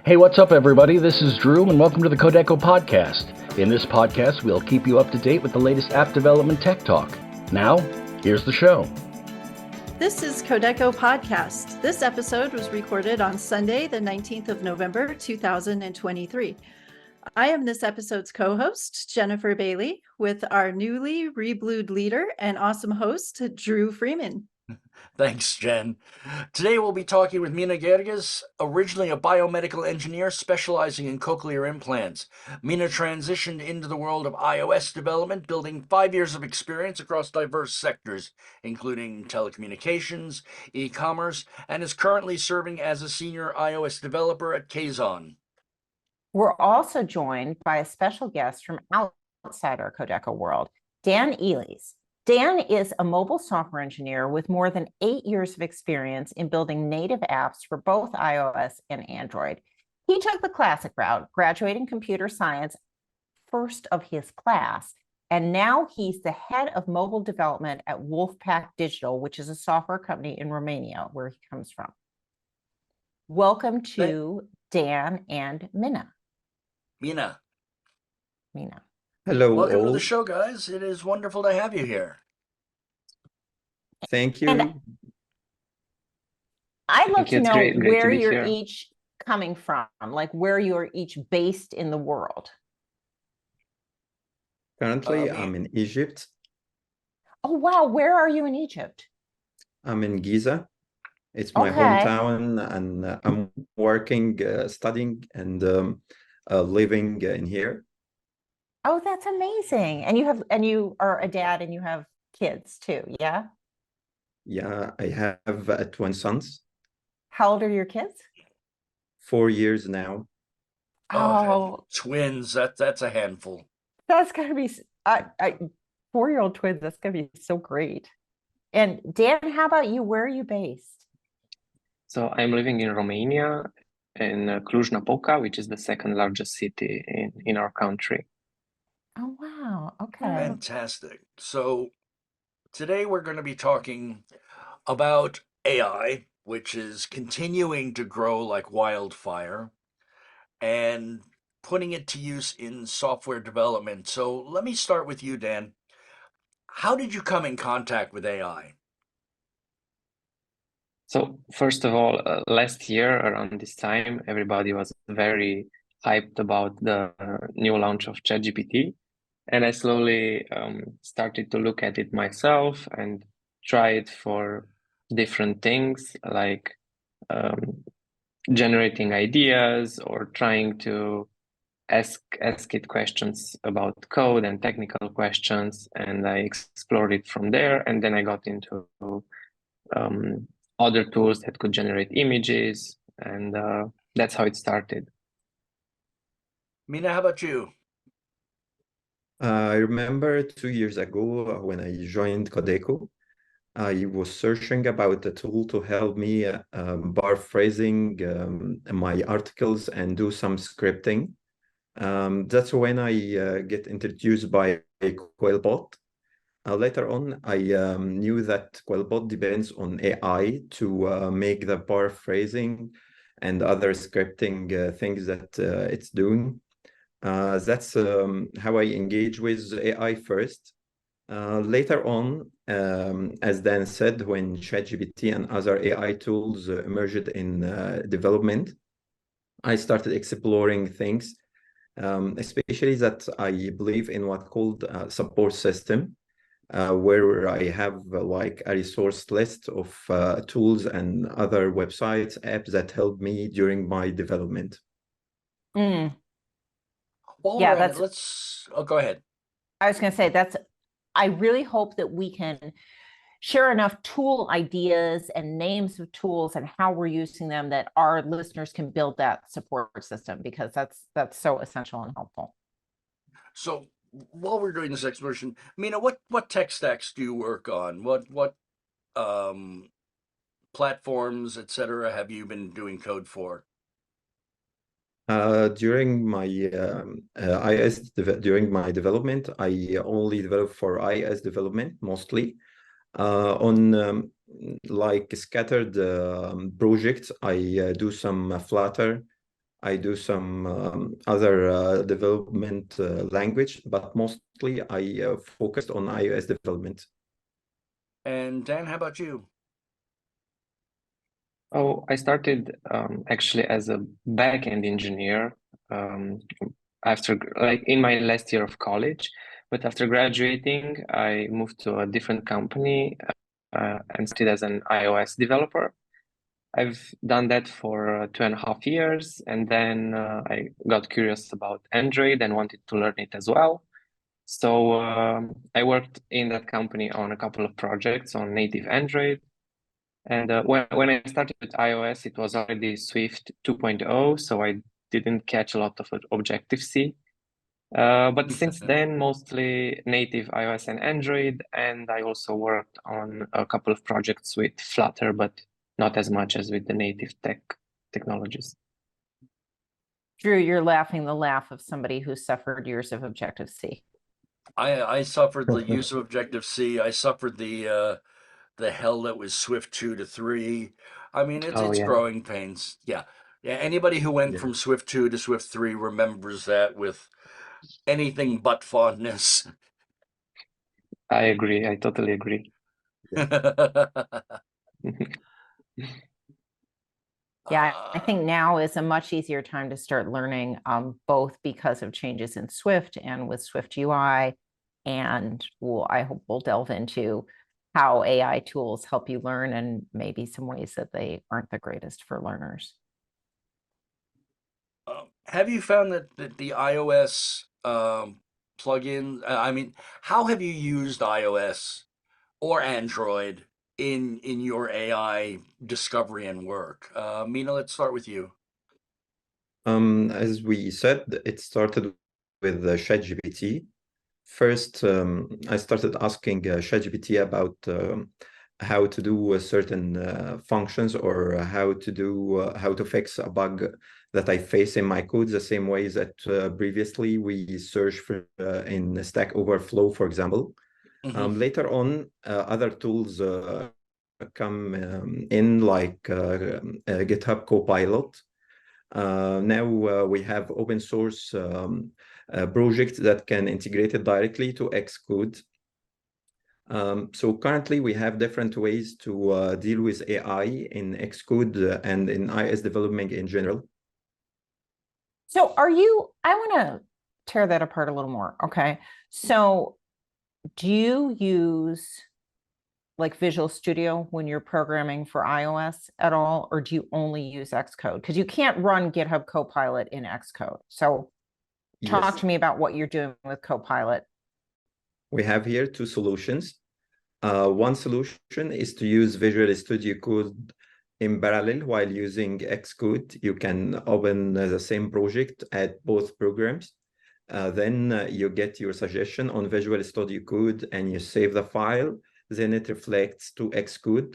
Hey, what's up, everybody? This is Drew, and welcome to the Kodeco Podcast. In this podcast, we'll keep you up to date with the latest app development tech talk. Now, here's the show. This is Kodeco Podcast. This episode was recorded on Sunday, the 19th of November, 2023. I am this episode's co-host, Jennifer Bailey, with our newly reblued leader and awesome host, Drew Freeman. Thanks, Jen. Today we'll be talking with Mina Gerges, originally a biomedical engineer specializing in cochlear implants. Mina transitioned into the world of iOS development, building 5 years of experience across diverse sectors, including telecommunications, e-commerce, and is currently serving as a senior iOS developer at Kazon. We're also joined by a special guest from outside our Kodeco world, Dan Ilias. Dan is a mobile software engineer with more than 8 years of experience in building native apps for both iOS and Android. He took the classic route, graduating computer science first of his class, and now he's the head of mobile development at Wolfpack Digital, which is a software company in Romania, where he comes from. Welcome to Dan and Mina. Mina. Hello, Welcome all. to the show, guys. It is wonderful to have you here. Thank you. And I'd love to It's know great where to be you're here. each coming from, like where you're each based in the world. Currently, me- I'm in Egypt. Oh, wow. Where are you in Egypt? I'm in Giza. It's my Okay. hometown, and I'm working, studying, and living in here. Oh, that's amazing. And you are a dad and you have kids too, yeah? Yeah, I have twin sons, How old are your kids? 4 years now. Oh, Twins, that's a handful. that's gonna be 4-year-old twins. That's gonna be so great. And Dan, how about you? Where are you based? So I'm living in Romania, in Cluj-Napoca, which is the second largest city in our country. Oh, wow. Okay. Fantastic. So today we're going to be talking about AI, which is continuing to grow like wildfire, and putting it to use in software development. So let me start with you, Dan. How did you come in contact with AI? So first of all, last year around this time, everybody was very hyped about the new launch of ChatGPT, and I slowly started to look at it myself and try it for different things like generating ideas or trying to ask it questions about code and technical questions, and I explored it from there. And then I got into other tools that could generate images, and that's how it started. Mina, how about you? I remember 2 years ago when I joined Kodeco, I was searching about a tool to help me paraphrasing my articles and do some scripting. That's when I get introduced by Quillbot. Later on, I knew that Quillbot depends on AI to make the paraphrasing and other scripting things that it's doing. That's how I engage with AI first. Later on, as Dan said, when ChatGPT and other AI tools emerged in development, I started exploring things, especially that I believe in what called support system, where I have like a resource list of tools and other websites, apps that help me during my development. Mm. While Yeah, we're at it, that's- go ahead. I was going to say I really hope that we can share enough tool ideas and names of tools and how we're using them that our listeners can build that support system, because that's so essential and helpful. So while we're doing this exploration, Mina, what tech stacks do you work on? What platforms, etc., have you been doing code for? During my during my development, I only develop for iOS development mostly. On like scattered projects, I do some Flutter, I do some other development language, but mostly I focused on iOS development. And Dan, how about you? Oh, I started actually as a back-end engineer um, after like in my last year of college, but after graduating, I moved to a different company and started as an iOS developer. I've done that for 2.5 years, and then I got curious about Android and wanted to learn it as well. So I worked in that company on a couple of projects on native Android. And when I started with iOS, it was already Swift 2.0, so I didn't catch a lot of Objective-C. But since then, mostly native iOS and Android, and I also worked on a couple of projects with Flutter, but not as much as with the native technologies. Drew, you're laughing the laugh of somebody who suffered years of Objective-C. I suffered the use of Objective-C. I suffered the hell that was Swift 2 to 3. I mean, Oh it's yeah, growing pains. Yeah. Yeah, anybody who went Yeah. from Swift 2 to Swift 3 remembers that with anything but fondness. I agree. I totally agree. Yeah, I Uh, think now is a much easier time to start learning, both because of changes in Swift and with Swift UI. And I hope we'll delve into how AI tools help you learn and maybe some ways that they aren't the greatest for learners. have you found that the iOS plugin, I mean, how have you used iOS or Android in your AI discovery and work? Mina, let's start with you. As we said, it started with ChatGPT. First, I started asking ChatGPT about how to do certain functions or how to fix a bug that I face in my code, the same way that previously we searched for in Stack Overflow, for example. Mhm. Later on, other tools come in like GitHub Copilot. Now we have open source projects that can integrate it directly to Xcode. So currently we have different ways to deal with AI in Xcode and in iOS development in general. So I want to tear that apart a little more. Okay. So do you use like Visual Studio when you're programming for iOS at all, or do you only use Xcode? Because you can't run GitHub Copilot in Xcode. So talk Yes, to me about what you're doing with Copilot. we have here two solutions. One solution is to use Visual Studio Code in parallel while using Xcode. You can open the same project at both programs. Then you get your suggestion on Visual Studio Code and you save the file. Then it reflects to Xcode.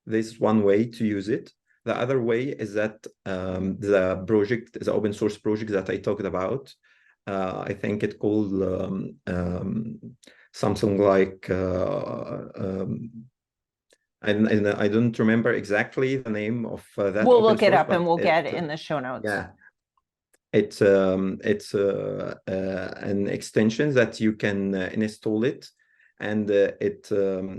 This is one way to use it. The other way is that the open source project that I talked about, I think it called something like I don't remember exactly the name of that We'll open look it source, up and but we'll get it in the show notes. yeah, it's an extension that you can install it, and it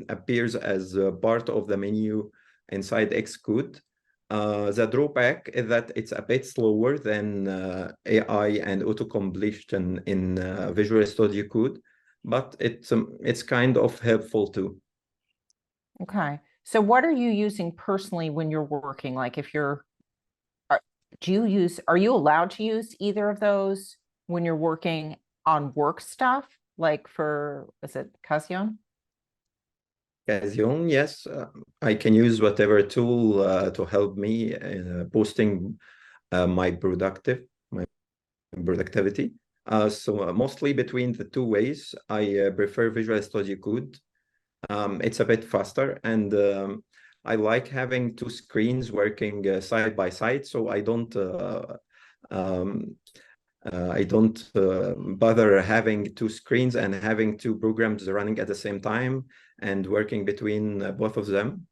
appears as part of the menu inside Xcode. The drawback is that it's a bit slower than AI and auto-completion in Visual Studio Code, but it's kind of helpful too. Okay. So what are you using personally when you're working? Like if you're, are you allowed to use either of those when you're working on work stuff? Like is it Cassion? Cassion, yes, I can use whatever tool to help me boosting my productivity. So mostly between the two ways, I prefer Visual Studio Code. It's a bit faster, and I like having two screens working side by side, so I don't bother having two screens and having two programs running at the same time and working between both of them.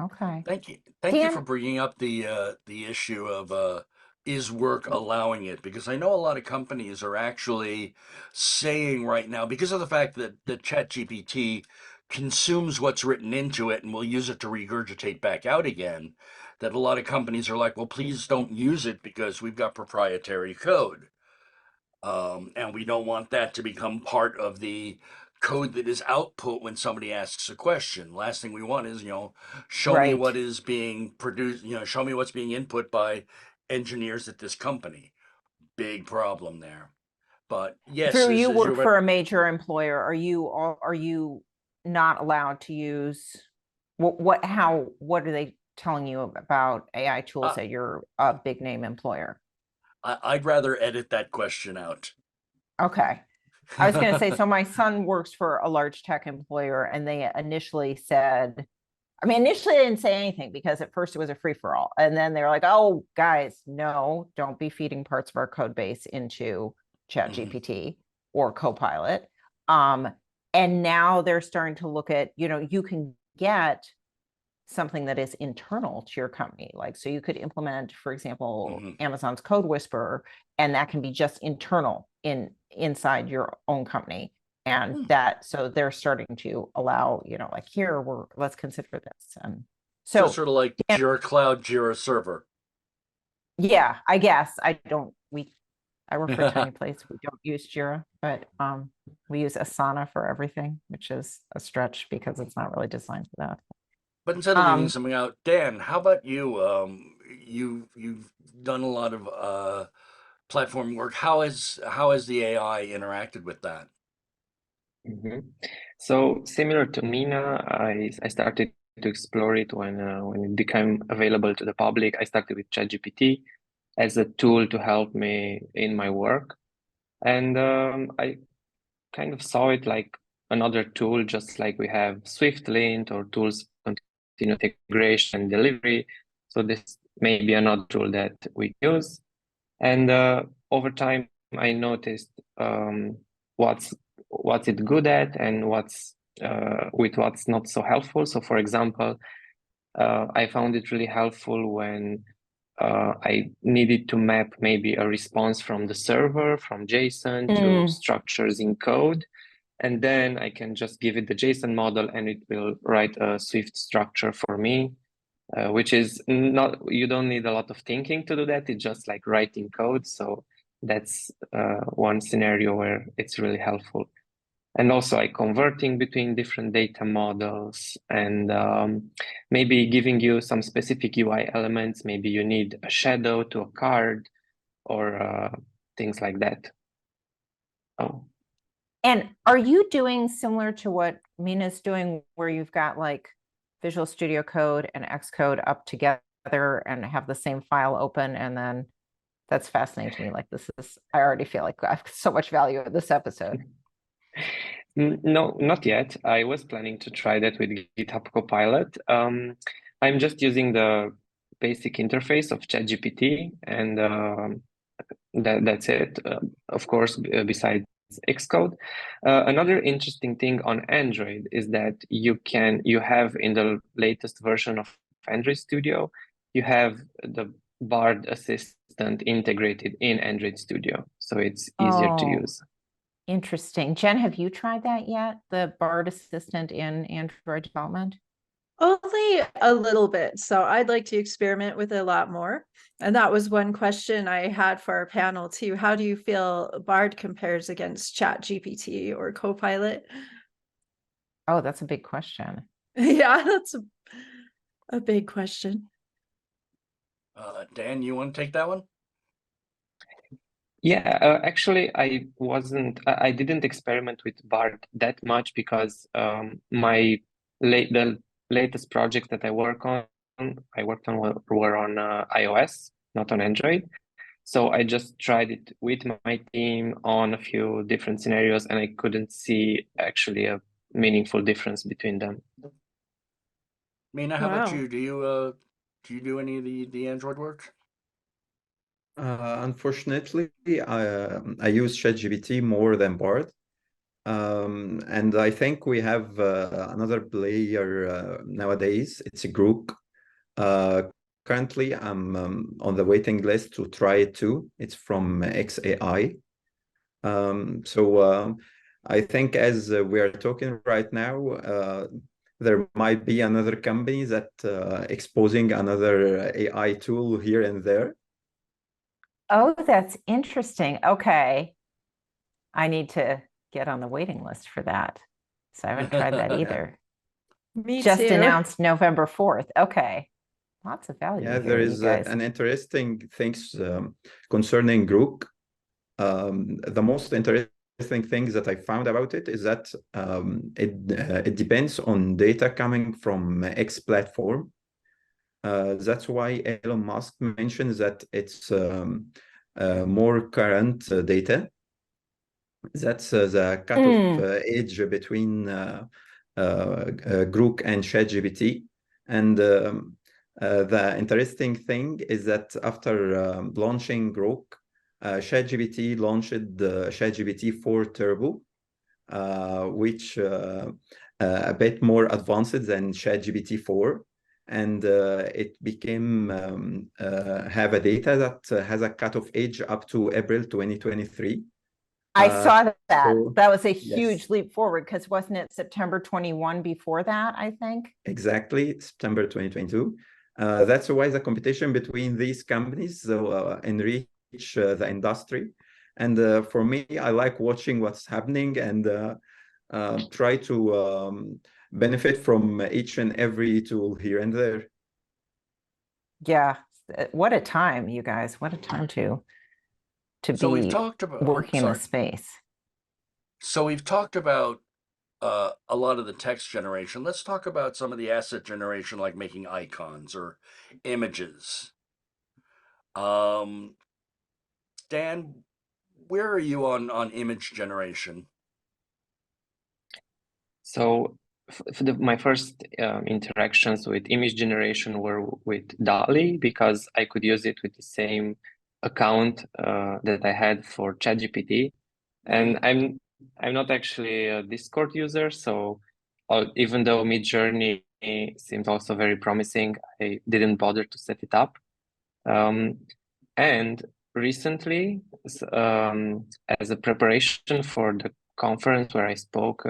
Okay. Thank you Dan, for bringing up the issue of is work allowing it? Because I know a lot of companies are actually saying right now, because of the fact that the ChatGPT consumes what's written into it and will use it to regurgitate back out again, that a lot of companies are like, well, please don't use it because we've got proprietary code. And we don't want that to become part of the code that is output when somebody asks a question. Last thing we want is, show me right. what is being produced, show me what's being input by engineers at this company. Big problem there. But yes, Drew, you as work you for a major employer. Are you not allowed to use what are they telling you about AI tools uh, at your big name employer? I'd rather edit that question out. Okay. I was going to say, so my son works for a large tech employer, and they initially said, initially they didn't say anything because at first it was a free for all. And then they're like, oh, guys, no, don't be feeding parts of our code base into ChatGPT or Copilot. And now they're starting to look at, you can get something that is internal to your company. Like, so you could implement, for example, Amazon's Code Whisperer, and that can be just internal inside your own company. And so they're starting to allow, like here, let's consider this. And so sort of like Jira Cloud, Jira Server. Yeah, I guess I work for a tiny place. We don't use Jira, but we use Asana for everything, which is a stretch because it's not really designed for that. But instead of leaving something out, Dan, how about you? You've done a lot of platform work. How has the AI interacted with that? So similar to Mina, I started to explore it when it became available to the public. I started with ChatGPT as a tool to help me in my work, and I kind of saw it like another tool, just like we have SwiftLint or tools for continuous integration and delivery. So this may be another tool that we use. And over time, I noticed what's it good at and what's not so helpful. So, for example, I found it really helpful when I needed to map maybe a response from the server, from JSON to structures in code. And then I can just give it the JSON model and it will write a Swift structure for me, which is not, you don't need a lot of thinking to do that. It's just like writing code. So that's one scenario where it's really helpful. And also like converting between different data models and maybe giving you some specific UI elements. Maybe you need a shadow to a card or things like that. Oh. And are you doing similar to what Mina's doing, where you've got like Visual Studio Code and Xcode up together and have the same file open? And then that's fascinating to me. Like I already feel like I have so much value in this episode. No, not yet. I was planning to try that with GitHub Copilot. I'm just using the basic interface of ChatGPT, and that's it. Of course, besides Xcode. Another interesting thing on Android is that you have in the latest version of Android Studio, you have the Bard assistant integrated in Android Studio, so it's easier to use. Interesting. Jenn, have you tried that yet? The Bard assistant in Android development? Only a little bit. So I'd like to experiment with it a lot more. And that was one question I had for our panel too. How do you feel Bard compares against ChatGPT or Copilot? Oh, that's a big question. Yeah, that's a big question. Dan, you want to take that one? Yeah, actually, I didn't experiment with Bard that much because the latest projects that I worked on were on iOS, not on Android. So I just tried it with my team on a few different scenarios, and I couldn't see actually a meaningful difference between them. Mina, how about you? Do you do any of the Android work? Unfortunately, I use ChatGPT more than Bard. And I think we have another player nowadays. It's a group. Currently, I'm on the waiting list to try it too. It's from XAI. I think as we are talking right now, there might be another company that exposing another AI tool here and there. Oh, that's interesting. Okay. I need to get on the waiting list for that. So I haven't tried that either. Me Just too. announced November 4th. Okay. Lots of value Yeah, here, there you is guys. an interesting things concerning Grook. The most interesting thing that I found about it is that it depends on data coming from X platform. That's why Elon Musk mentions that it's more current data. That's the cutoff age between Grook and ChatGPT. And the interesting thing is that after launching Grook, ChatGPT launched the ChatGPT 4 Turbo, which a bit more advanced than ChatGPT 4. And it became have a data that has a cutoff age up to April 2023. I saw that. So, that was a yes. huge leap forward because wasn't it September 21 before that, I think? Exactly, September 2022. That's why the competition between these companies enrich the industry. And for me, I like watching what's happening and try to benefit from each and every tool here and there. Yeah. What a time, you guys. What a time to So we've be talked about working in sorry. this space. So we've talked about a lot of the text generation. Let's talk about some of the asset generation, like making icons or images. Dan, where are you on image generation? So my first interactions with image generation were with DALL-E because I could use it with the same account that I had for ChatGPT. And I'm not actually a Discord user, so even though Midjourney seemed also very promising, I didn't bother to set it up. And recently, as a preparation for the conference where I spoke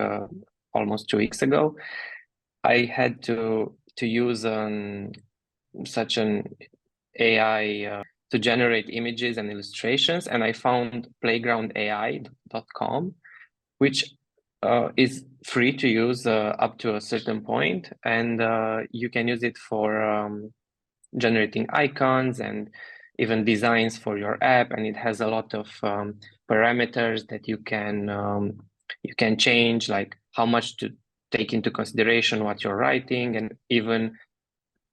almost 2 weeks ago, I had to use such an AI to generate images and illustrations, and I found playgroundai.com, which is free to use up to a certain point, and you can use it for generating icons and even designs for your app, and it has a lot of parameters that you can change, like how much to take into consideration what you're writing, and even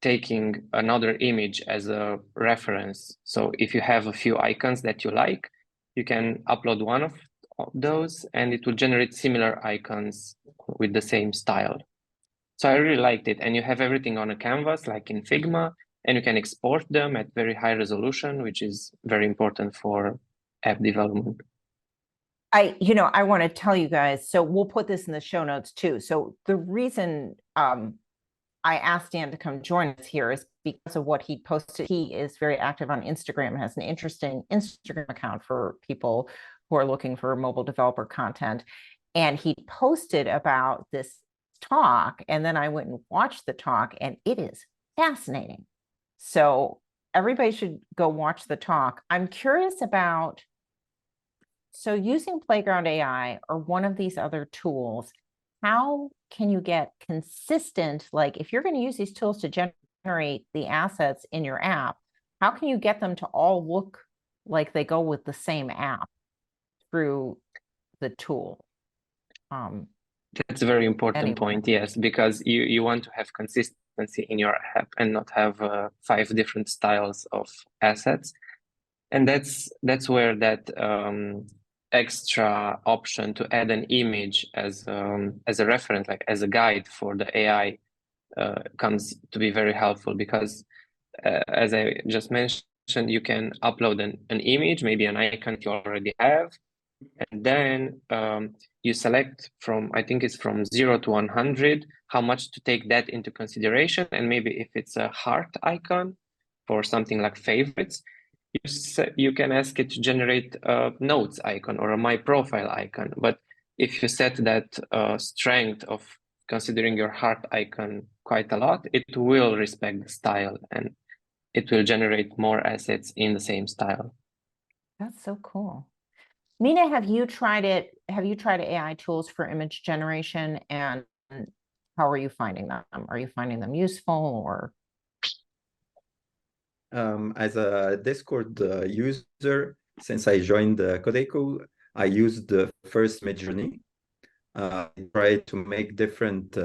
taking another image as a reference. So if you have a few icons that you like, you can upload one of those and it will generate similar icons with the same style. So I really liked it. And you have everything on a canvas like in Figma, and you can export them at very high resolution, which is very important for app development. I want to tell you guys, so we'll put this in the show notes too. So the reason I asked Dan to come join us here is because of what he posted. He is very active on Instagram, has an interesting Instagram account for people who are looking for mobile developer content. And he posted about this talk, and then I went and watched the talk, and it is fascinating. So everybody should go watch the talk. I'm curious about, so using Playground AI or one of these other tools, how can you get consistent, like if you're going to use these tools to generate the assets in your app, how can you get them to all look like they go with the same app through the tool? That's a very important point, yes, because you want to have consistency in your app and not have 5 different styles of assets. And that's where that extra option to add an image as a reference, like as a guide for the AI, comes to be very helpful, because as I just mentioned, you can upload an image, maybe an icon you already have, And then you select from, I think it's from 0 to 100, how much to take that into consideration. And maybe if it's a heart icon for something like favorites, you can ask it to generate a notes icon or a my profile icon. But if you set that strength of considering your heart icon quite a lot, it will respect the style and it will generate more assets in the same style. That's so cool. Mina, have you tried it? Have you tried AI tools for image generation, and how are you finding them? Are you finding them useful, or? As a Discord user, since I joined Kodeco, I used the first Midjourney. I tried to make different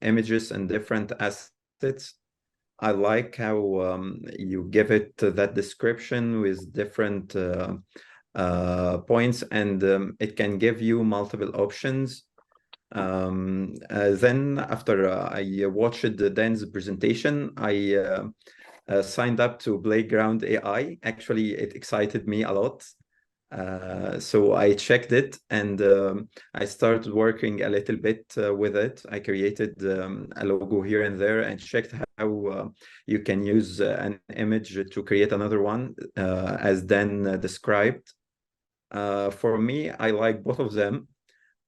images and different assets. I like how you give it that description with different points, and it can give you multiple options. Then after I watched Dan's presentation, I signed up to Playground AI. Actually, it excited me a lot. So I checked it, and I started working a little bit with it. I created a logo here and there and checked how you can use an image to create another one, as Dan described. For me, I like both of them.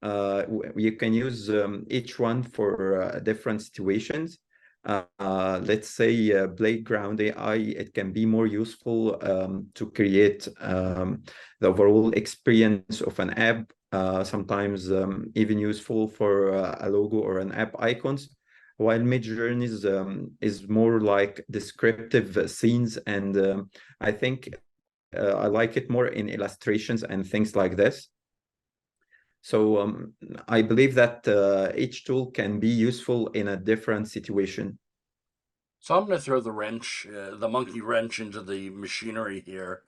You can use each one for different situations. Let's say Playground AI, it can be more useful to create the overall experience of an app, sometimes even useful for a logo or an app icons, while Midjourney is more like descriptive scenes, and I think I like it more in illustrations and things like this. So I believe that each tool can be useful in a different situation. So I'm going to throw the monkey wrench into the machinery here.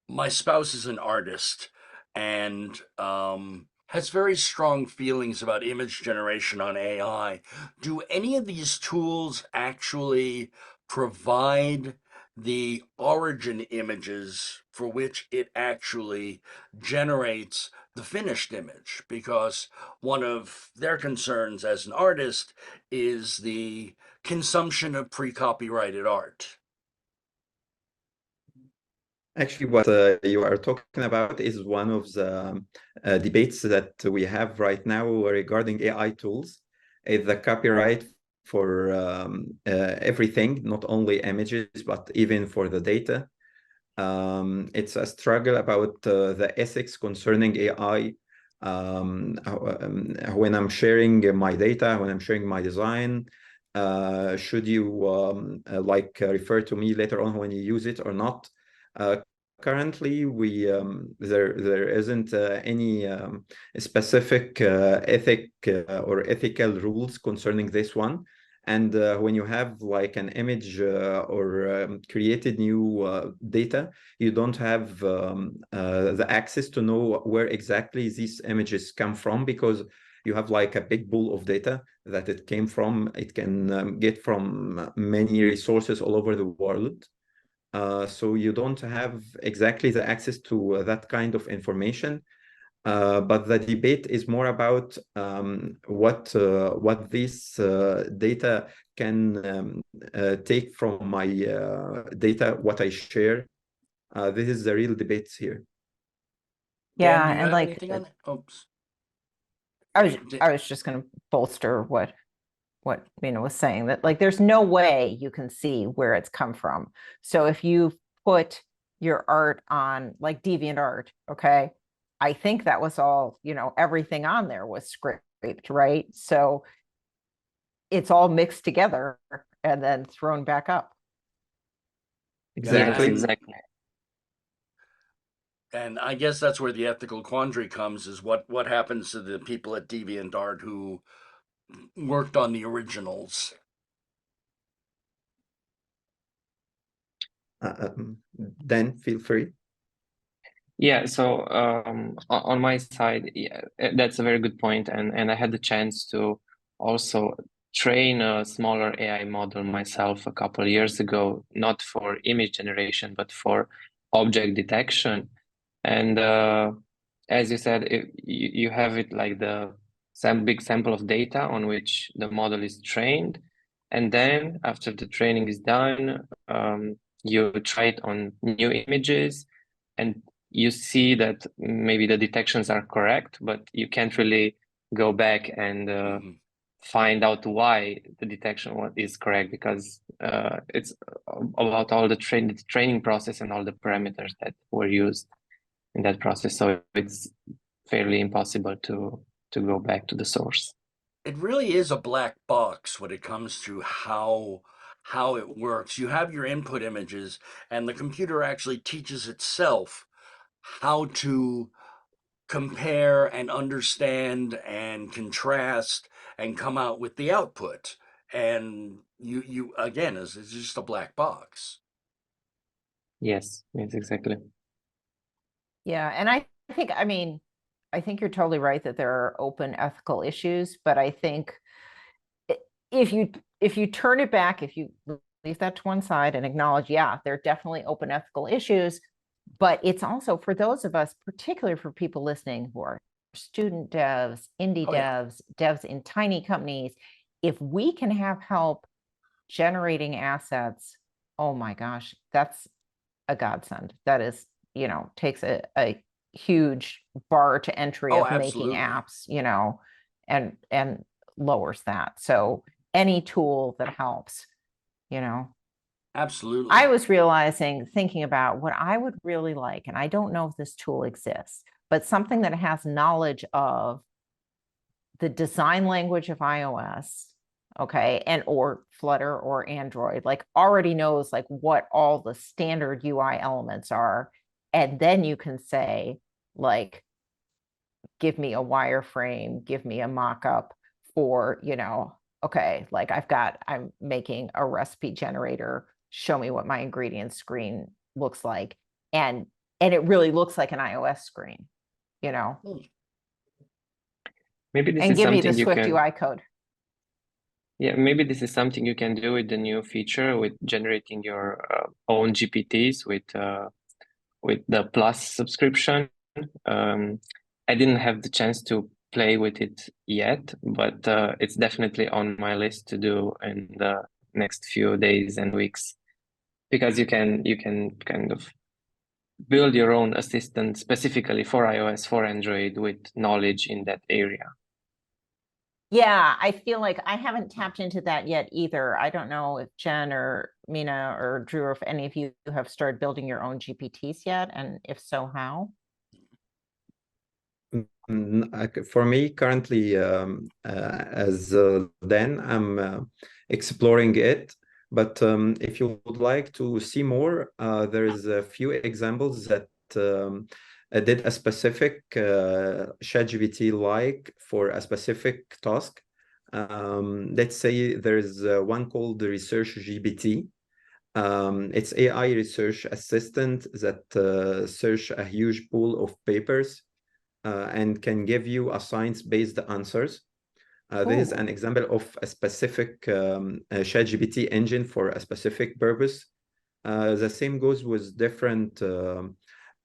My spouse is an artist and has very strong feelings about image generation on AI. Do any of these tools actually provide the origin images for which it actually generates the finished image? Because one of their concerns as an artist is the consumption of pre-copyrighted art. Actually, what you are talking about is one of the debates that we have right now regarding AI tools, is the copyright for everything, not only images, but even for the data. It's a struggle about the ethics concerning AI. When I'm sharing my data, when I'm sharing my design, should you refer to me later on when you use it or not? Currently, there isn't any specific or ethical rules concerning this one. And when you have like an image or created new data, you don't have the access to know where exactly these images come from, because you have like a big pool of data that it came from. It can get from many resources all over the world. So you don't have exactly the access to that kind of information. But the debate is more about what this data can take from my data, what I share. This is the real debates here. Yeah, Dan, do you and have like anything on it? Oops. I was just going to bolster what Mina was saying, that like there's no way you can see where it's come from. So if you put your art on like DeviantArt, okay, I think that was all, everything on there was scraped, right? So it's all mixed together and then thrown back up. Exactly. Yes, exactly. And I guess that's where the ethical quandary comes, is what happens to the people at DeviantArt who worked on the originals. Dan, feel free. Yeah, so on my side, yeah, that's a very good point, and I had the chance to also train a smaller AI model myself a couple of years ago, not for image generation, but for object detection. And as you said, you have it like the big sample of data on which the model is trained. And then after the training is done, you try it on new images and you see that maybe the detections are correct, but you can't really go back and find out why the detection is correct, because it's about all the training process and all the parameters that were used in that process. So it's fairly impossible to go back to the source. It really is a black box when it comes to how it works. You have your input images, and the computer actually teaches itself how to compare and understand and contrast and come out with the output. And you again, it's just a black box. Yes, exactly. Yeah, and I think, I mean, I think you're totally right that there are open ethical issues, but I think if you turn it back, if you leave that to one side and acknowledge, yeah, there are definitely open ethical issues, but it's also for those of us, particularly for people listening who are student devs, indie devs, devs in tiny companies, if we can have help generating assets, oh my gosh, that's a godsend. That is, takes a huge bar to entry of making apps, and lowers that. So any tool that helps, Absolutely. I was thinking about what I would really like, and I don't know if this tool exists, but something that has knowledge of the design language of iOS, okay, and or Flutter or Android, like already knows like what all the standard UI elements are. And then you can say, like, give me a wireframe, give me a mock-up for, okay, like I'm making a recipe generator, show me what my ingredients screen looks like. And it really looks like an iOS screen, Maybe this and is give me something the you Swift can, UI code. yeah, maybe this is something you can do with the new feature with generating your own GPTs with the Plus subscription. I didn't have the chance to play with it yet, but it's definitely on my list to do in the next few days and weeks, because you can kind of build your own assistant specifically for iOS, for Android, with knowledge in that area. Yeah, I feel like I haven't tapped into that yet either. I don't know if Jenn or Mina or Drew, or if any of you have started building your own GPTs yet, and if so, how? For me, currently, as Dan, I'm exploring it. But if you would like to see more, there is a few examples that did a specific ChatGPT like for a specific task. Let's say there's one called the Research GPT. It's AI research assistant that search a huge pool of papers and can give you a science-based answers. This is an example of a specific ChatGPT engine for a specific purpose. The same goes with different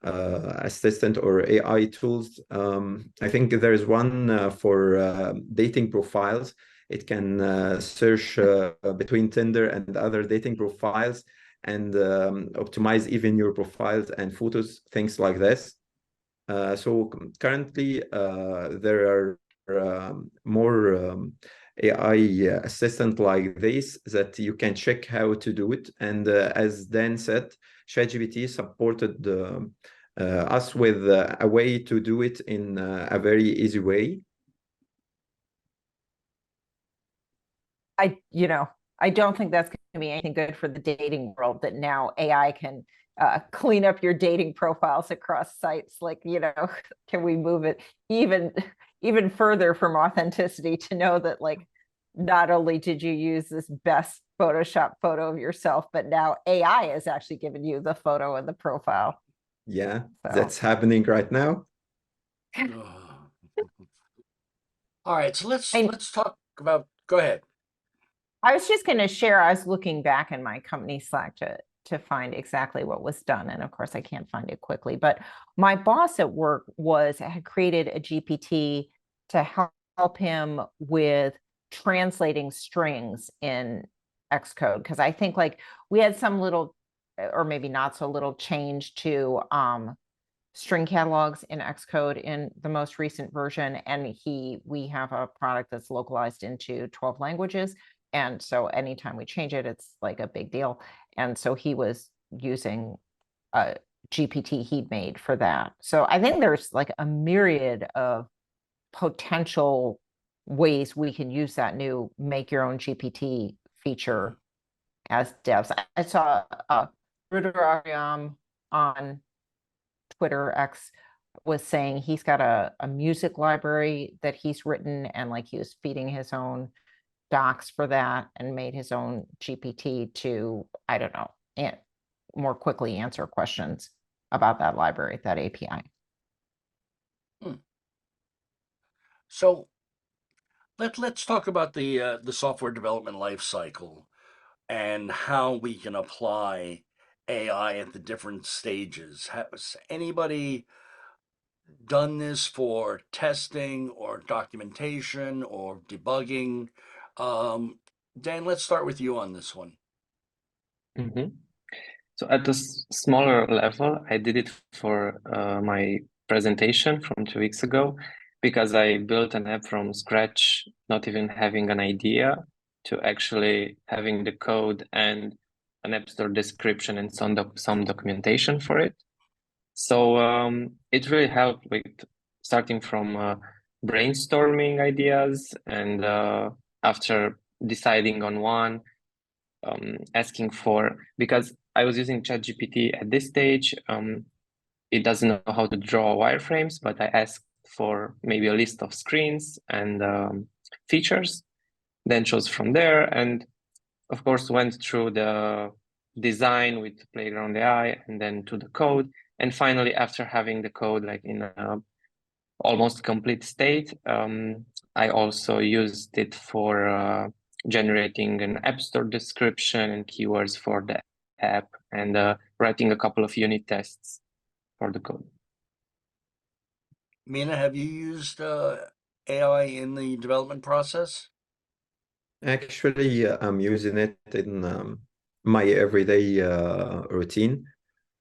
assistant or AI tools. I think there is one for dating profiles. It can search between Tinder and other dating profiles and optimize even your profiles and photos, things like this. So currently, there are more AI assistant like this that you can check how to do it. And as Dan said, ChatGPT supported us with a way to do it in a very easy way. I don't think that's going to be anything good for the dating world, that now AI can clean up your dating profiles across sites. Like, can we move it even further from authenticity to know that, like, not only did you use this best Photoshop photo of yourself, but now AI has actually given you the photo and the profile. Yeah, that's happening right now. All right, so let's talk about. Go ahead. I was just going to share, I was looking back in my company Slack to to find exactly what was done. And of course, I can't find it quickly. But my boss at work had created a GPT to help him with translating strings in Xcode, because I think like we had some little, or maybe not so little, change to string catalogs in Xcode in the most recent version, and we have a product that's localized into 12 languages, and so anytime we change it, it's like a big deal. And so he was using a GPT he'd made for that. So I think there's like a myriad of potential ways we can use that new make your own GPT feature as devs. I saw Ruder Ariam on Twitter X was saying he's got a music library that he's written, and like he was feeding his own docs for that and made his own GPT to, I don't know, more quickly answer questions about that library, that API. So let's talk about the software development lifecycle and how we can apply AI at the different stages. Has anybody done this for testing or documentation or debugging? Dan, let's start with you on this one. Mhm. So at a smaller level, I did it for my presentation from 2 weeks ago, because I built an app from scratch, not even having an idea, to actually having the code and an App Store description and some documentation for it. So it really helped with starting from brainstorming ideas, and after deciding on one, asking for, because I was using ChatGPT at this stage, it doesn't know how to draw wireframes, but I asked for maybe a list of screens and features, then chose from there, and of course went through the design with Playground AI and then to the code. And finally, after having the code like in a almost complete state, I also used it for generating an App Store description and keywords for the app, and writing a couple of unit tests for the code. Mina, have you used AI in the development process? Actually, I'm using it in my everyday routine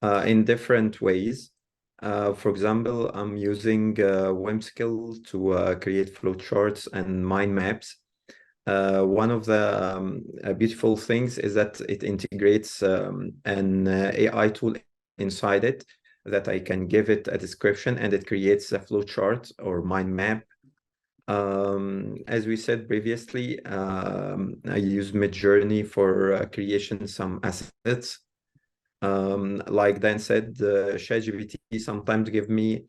in different ways. For example, I'm using Whimsical to create flowcharts and mind maps. One of the beautiful things is that it integrates an AI tool inside it, that I can give it a description and it creates a flowchart or mind map. As we said previously, I use Midjourney for creation some assets. Like Dan said, ChatGPT sometimes give me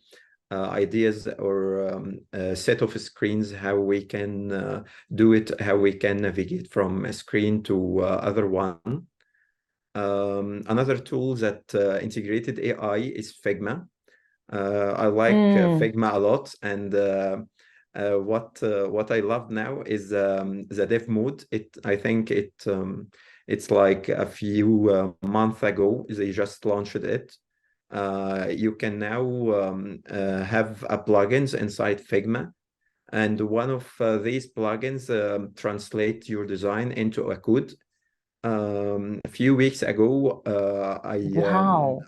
ideas or a set of screens, how we can do it, how we can navigate from a screen to other one. Another tool that integrated AI is Figma. I like Figma a lot, and what I love now is the dev mode. I think it's like a few months ago they just launched it. You can now have plugins inside Figma, and one of these plugins translate your design into a code. A few weeks ago, Wow.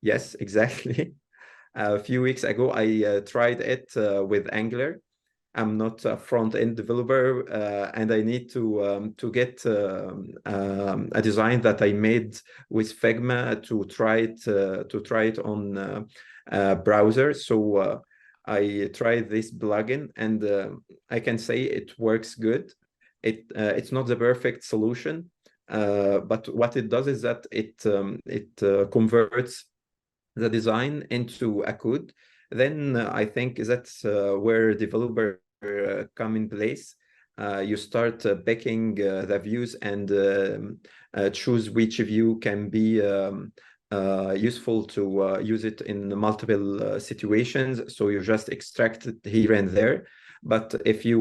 Yes, exactly. A few weeks ago, I tried it with Angular. I'm not a front-end developer, and I need to get a design that I made with Figma to try it on a browser. So I tried this plugin, and I can say it works good. It's not the perfect solution, but what it does is that it converts the design into a code. Then I think that's where developer come in place. You start picking the views and choose which view can be useful to use it in multiple situations. So you just extract it here and there. But if you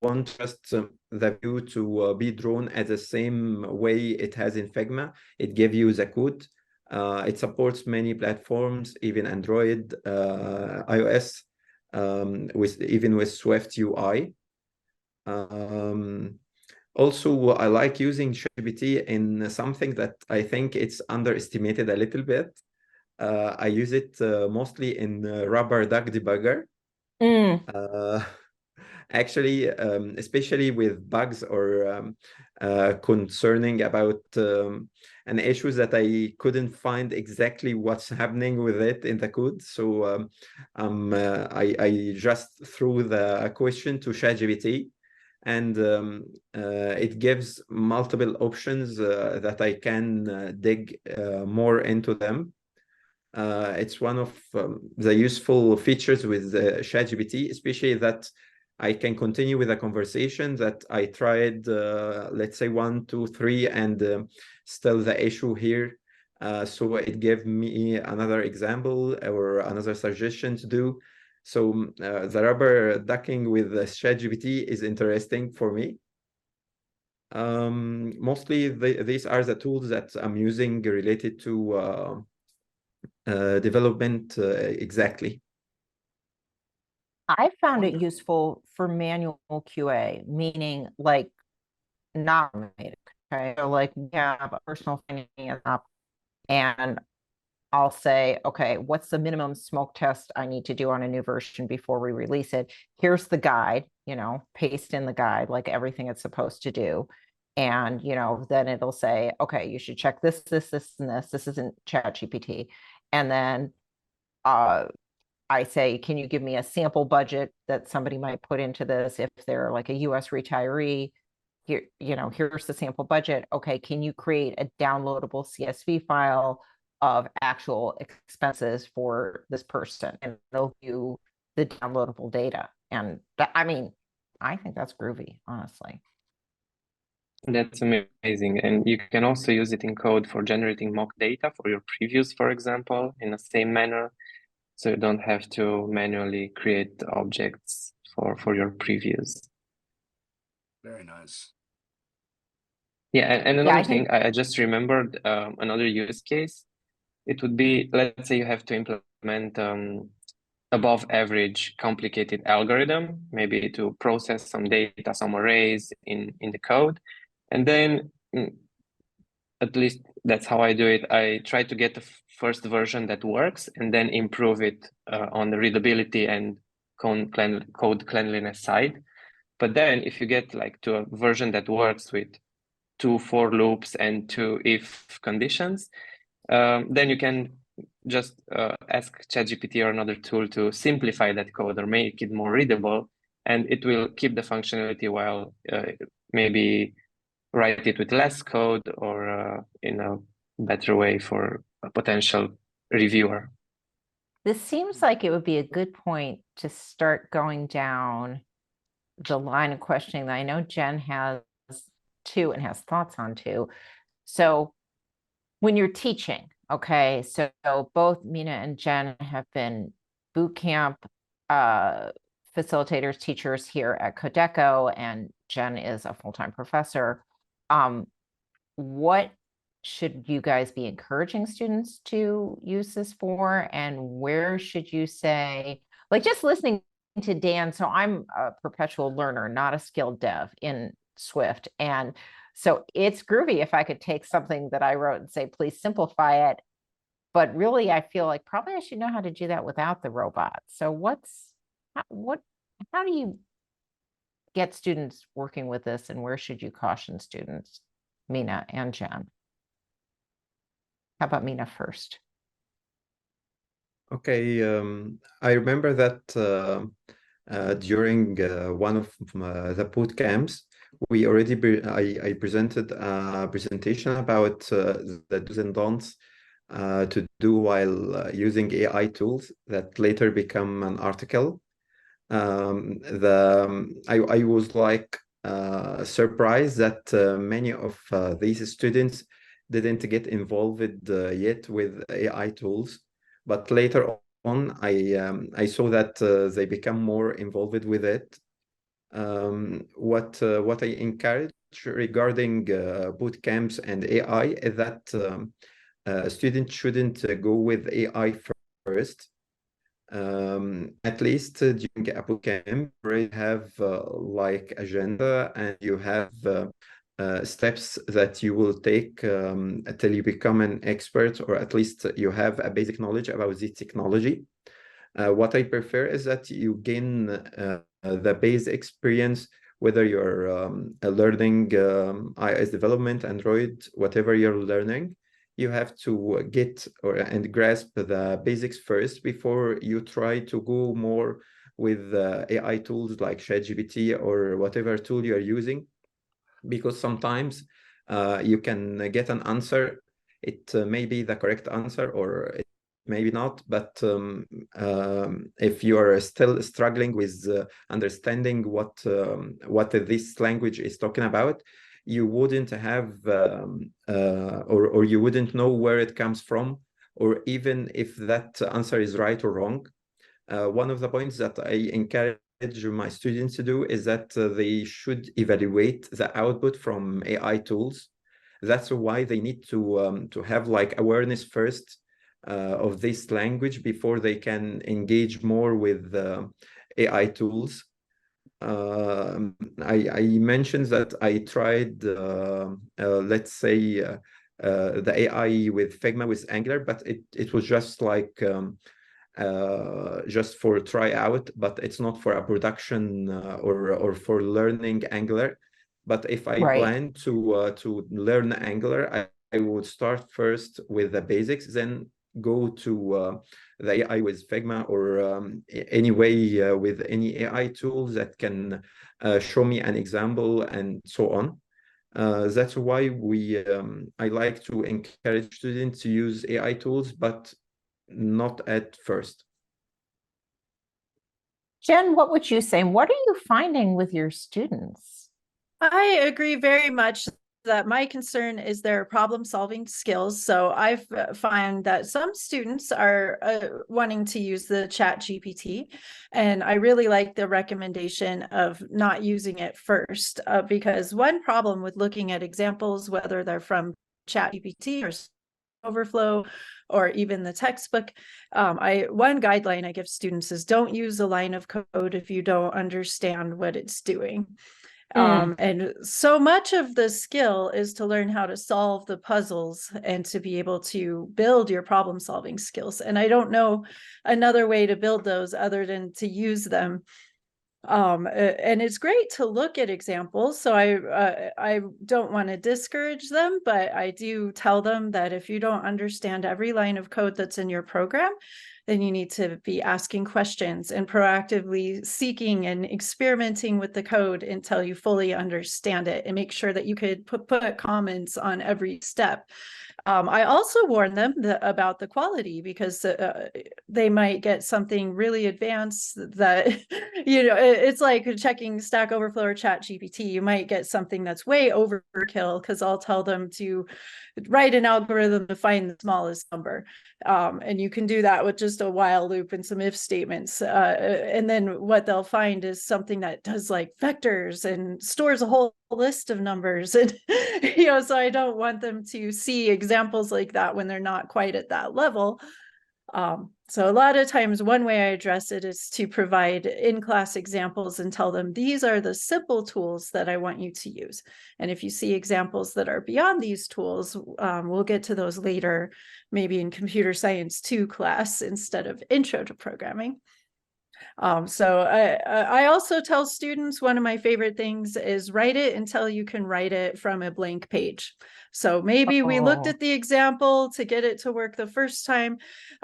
want just the view to be drawn as the same way it has in Figma. It gives you the code. It supports many platforms, even Android, iOS, with Swift UI. Also, I like using GPT in something that I think it's underestimated a little bit. I use it mostly in Rubber Duck Debugger. Actually, especially with bugs or concerning about an issue that I couldn't find exactly what's happening with it in the code. So I just threw the question to ChatGPT, and it gives multiple options that I can dig more into them. It's one of the useful features with ChatGPT, especially that I can continue with a conversation that I tried, let's say 1, 2, 3, and still the issue here. So it gave me another example or another suggestion to do. So the rubber ducking with ChatGPT is interesting for me. Mostly these are the tools that I'm using related to development exactly. I found it useful for manual QA, meaning like not automated. Okay. So like we have a personal finance app and I'll say, okay, what's the minimum smoke test I need to do on a new version before we release it? Here's the guide, paste in the guide, like everything it's supposed to do. And, then it'll say, okay, you should check this, this, this, and this. This isn't ChatGPT. And then I say, can you give me a sample budget that somebody might put into this if they're like a US retiree? Here, here's the sample budget. Okay, can you create a downloadable CSV file of actual expenses for this person? And it'll do the downloadable data. And I think that's groovy, honestly. That's amazing. And you can also use it in code for generating mock data for your previews, for example, in the same manner. So you don't have to manually create objects for your previews. Very nice. Yeah, and another thing, I just remembered another use case. It would be, let's say you have to implement above average complicated algorithm, maybe to process some data, some arrays in the code. And then, at least that's how I do it. I try to get the first version that works and then improve it on the readability and code cleanliness side. But then if you get like to a version that works with 2 for loops and 2 if conditions, then you can just ask ChatGPT or another tool to simplify that code or make it more readable, and it will keep the functionality while maybe write it with less code or in a better way for a potential reviewer. This seems like it would be a good point to start going down the line of questioning that I know Jenn has too and has thoughts on too. So when you're teaching, okay, so both Mina and Jenn have been boot camp facilitators, teachers here at Kodeco, and Jenn is a full-time professor. What should you guys be encouraging students to use this for? And where should you say, like just listening to Dan, so I'm a perpetual learner, not a skilled dev in Swift. And so it's groovy if I could take something that I wrote and say, please simplify it. But really, I feel like probably I should know how to do that without the robot. So how do you get students working with this, and where should you caution students, Mina and Jenn? How about Mina first? Okay, I remember that during one of the boot camps, I presented a presentation about the do's and don'ts to do while using AI tools that later become an article. I was like surprised that many of these students didn't get involved yet with AI tools, but later on I saw that they become more involved with it. what I encourage regarding boot camps and AI is that students shouldn't go with AI first. At least during a boot camp, you already have like agenda, and you have steps that you will take until you become an expert, or at least you have a basic knowledge about this technology. What I prefer is that you gain the base experience, whether you're learning iOS development, Android, whatever you're learning. You have to get and grasp the basics first before you try to go more with AI tools like ChatGPT or whatever tool you're using, because sometimes you can get an answer. It may be the correct answer, or it maybe not, but if you are still struggling with understanding what this language is talking about, you wouldn't have or you wouldn't know where it comes from, or even if that answer is right or wrong. One of the points that I encourage my students to do is that they should evaluate the output from AI tools. That's why they need to have like awareness first of this language before they can engage more with AI tools. I mentioned that I tried, let's say, the AI with Figma with Angular, but it was just like just for try out, but it's not for a production or for learning Angular. But if I plan to learn Angular, I would start first with the basics, then go to the AI with Figma, or anyway with any AI tools that can show me an example and so on. That's why I like to encourage students to use AI tools, but not at first. Jenn, what would you say? What are you finding with your students? I agree very much that my concern is their problem-solving skills. So I find that some students are wanting to use the Chat GPT, and I really like the recommendation of not using it first, because one problem with looking at examples, whether they're from Chat GPT or Overflow or even the textbook, one guideline I give students is don't use a line of code if you don't understand what it's doing. And so much of the skill is to learn how to solve the puzzles and to be able to build your problem solving skills. And I don't know another way to build those other than to use them. And it's great to look at examples. So I don't want to discourage them, but I do tell them that if you don't understand every line of code that's in your program, then you need to be asking questions and proactively seeking and experimenting with the code until you fully understand it, and make sure that you could put comments on every step. I also warn them about the quality, because they might get something really advanced that, it's like checking Stack Overflow or Chat GPT. You might get something that's way overkill, because I'll tell them to write an algorithm to find the smallest number. And you can do that with just a while loop and some if statements. And then what they'll find is something that does like vectors and stores a whole list of numbers. And, so I don't want them to see examples like that when they're not quite at that level. So a lot of times one way I address it is to provide in-class examples and tell them these are the simple tools that I want you to use. And if you see examples that are beyond these tools, we'll get to those later, maybe in Computer Science 2 class instead of Intro to Programming. So I also tell students one of my favorite things is write it until you can write it from a blank page. So maybe we looked at the example to get it to work the first time,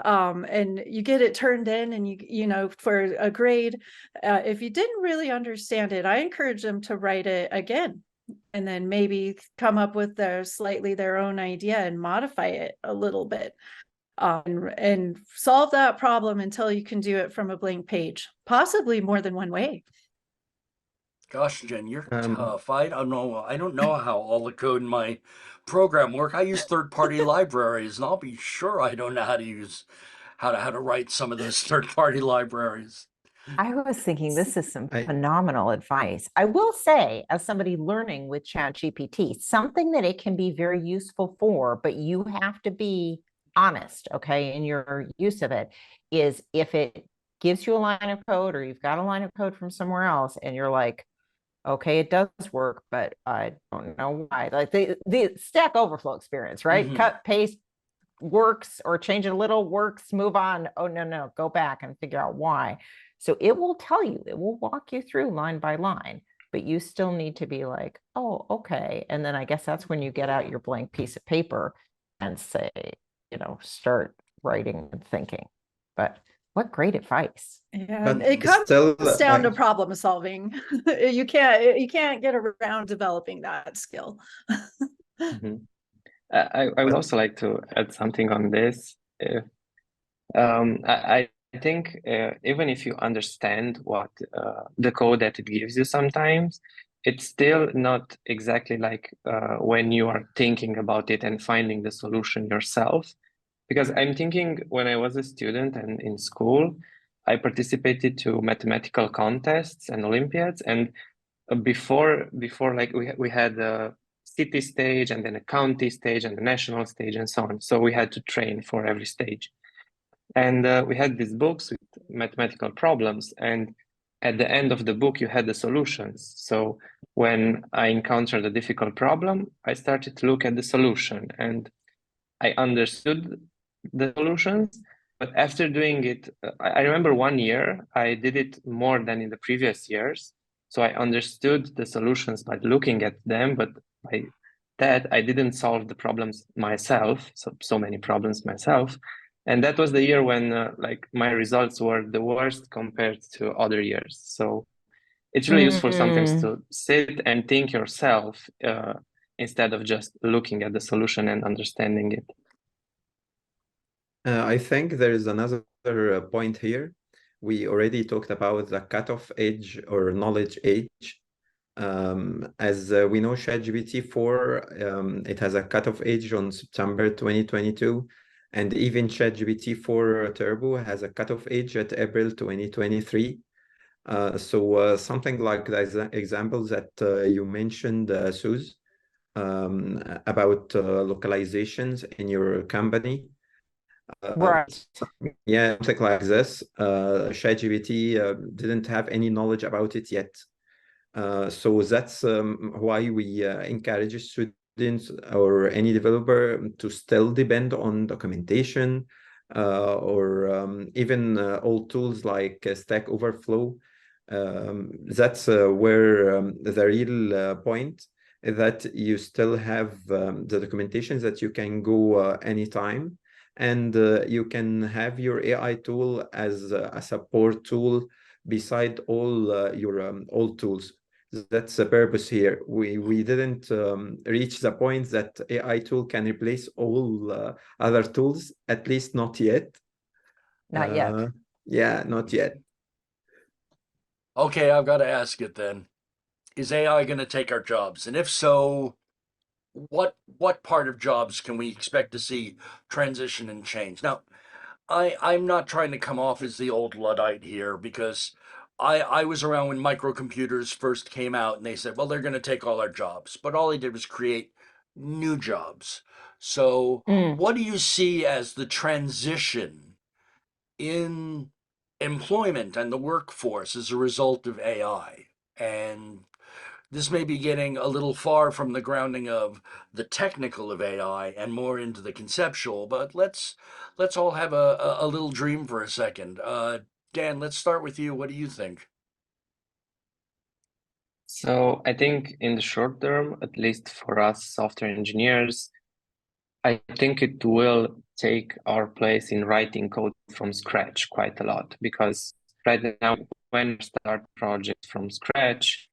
and you get it turned in, and you for a grade. If you didn't really understand it, I encourage them to write it again, and then maybe come up with their own idea and modify it a little bit. And solve that problem until you can do it from a blank page, possibly more than one way. Gosh, Jenn, you're tough. I don't know how all the code in my program work. I use third-party libraries, and I'll be sure I don't know how to use how to write some of those third-party libraries. I was thinking this is some I phenomenal advice. I will say, as somebody learning with ChatGPT, something that it can be very useful for, but you have to be honest, okay, in your use of it, is if it gives you a line of code or you've got a line of code from somewhere else and you're like, okay, it does work, but I don't know why. Like the Stack Overflow experience, right? Mhm. Cut, paste, works, or change it a little, works, move on. Oh, no, go back and figure out why. So it will tell you, it will walk you through line by line, but you still need to be like, oh, okay. And then I guess that's when you get out your blank piece of paper and say, start writing and thinking. But what great advice. Yeah, but it comes still, down to problem solving. You can't get around developing that skill. Mhm. I would but also like to add something on this. I think even if you understand what the code that it gives you sometimes, it's still not exactly like when you are thinking about it and finding the solution yourself. Because I'm thinking when I was a student and in school, I participated to mathematical contests and Olympiads, and before like we had a city stage and then a county stage and a national stage and so on. So we had to train for every stage. And we had these books with mathematical problems, and at the end of the book, you had the solutions. So when I encountered a difficult problem, I started to look at the solution and I understood the solutions. But after doing it, I remember one year I did it more than in the previous years. So I understood the solutions by looking at them, but by that I didn't solve the problems myself, so many problems myself. And that was the year when like my results were the worst compared to other years. So it's really useful sometimes Mm. to sit and think yourself instead of just looking at the solution and understanding it. I think there is another point here. We already talked about the cutoff age or knowledge age. As we know, ChatGPT 4, it has a cutoff age on September 2022, and even ChatGPT 4 Turbo has a cutoff age at April 2023. So something like the examples that you mentioned, Suze, about localizations in your company. Right. Yeah, something like this. ChatGPT didn't have any knowledge about it yet. So that's why we encourage students or any developer to still depend on documentation or even old tools like Stack Overflow. That's where the real point is that you still have the documentation that you can go anytime, and you can have your AI tool as a support tool beside all your old tools. That's the purpose here. We didn't reach the point that AI tool can replace all other tools, at least not yet. Not yet. Yeah, not yet. Okay, I've got to ask it then. Is AI going to take our jobs? And if so, what part of jobs can we expect to see transition and change? Now, I'm not trying to come off as the old Luddite here because I was around when microcomputers first came out and they said, well, they're going to take all our jobs. But all they did was create new jobs. So, Mm. what do you see as the transition in employment and the workforce as a result of AI? And this may be getting a little far from the grounding of the technical of AI and more into the conceptual, but let's all have a little dream for a second. Dan, let's start with you. What do you think? So I think in the short term, at least for us software engineers, I think it will take our place in writing code from scratch quite a lot, because right now when we start projects from scratch,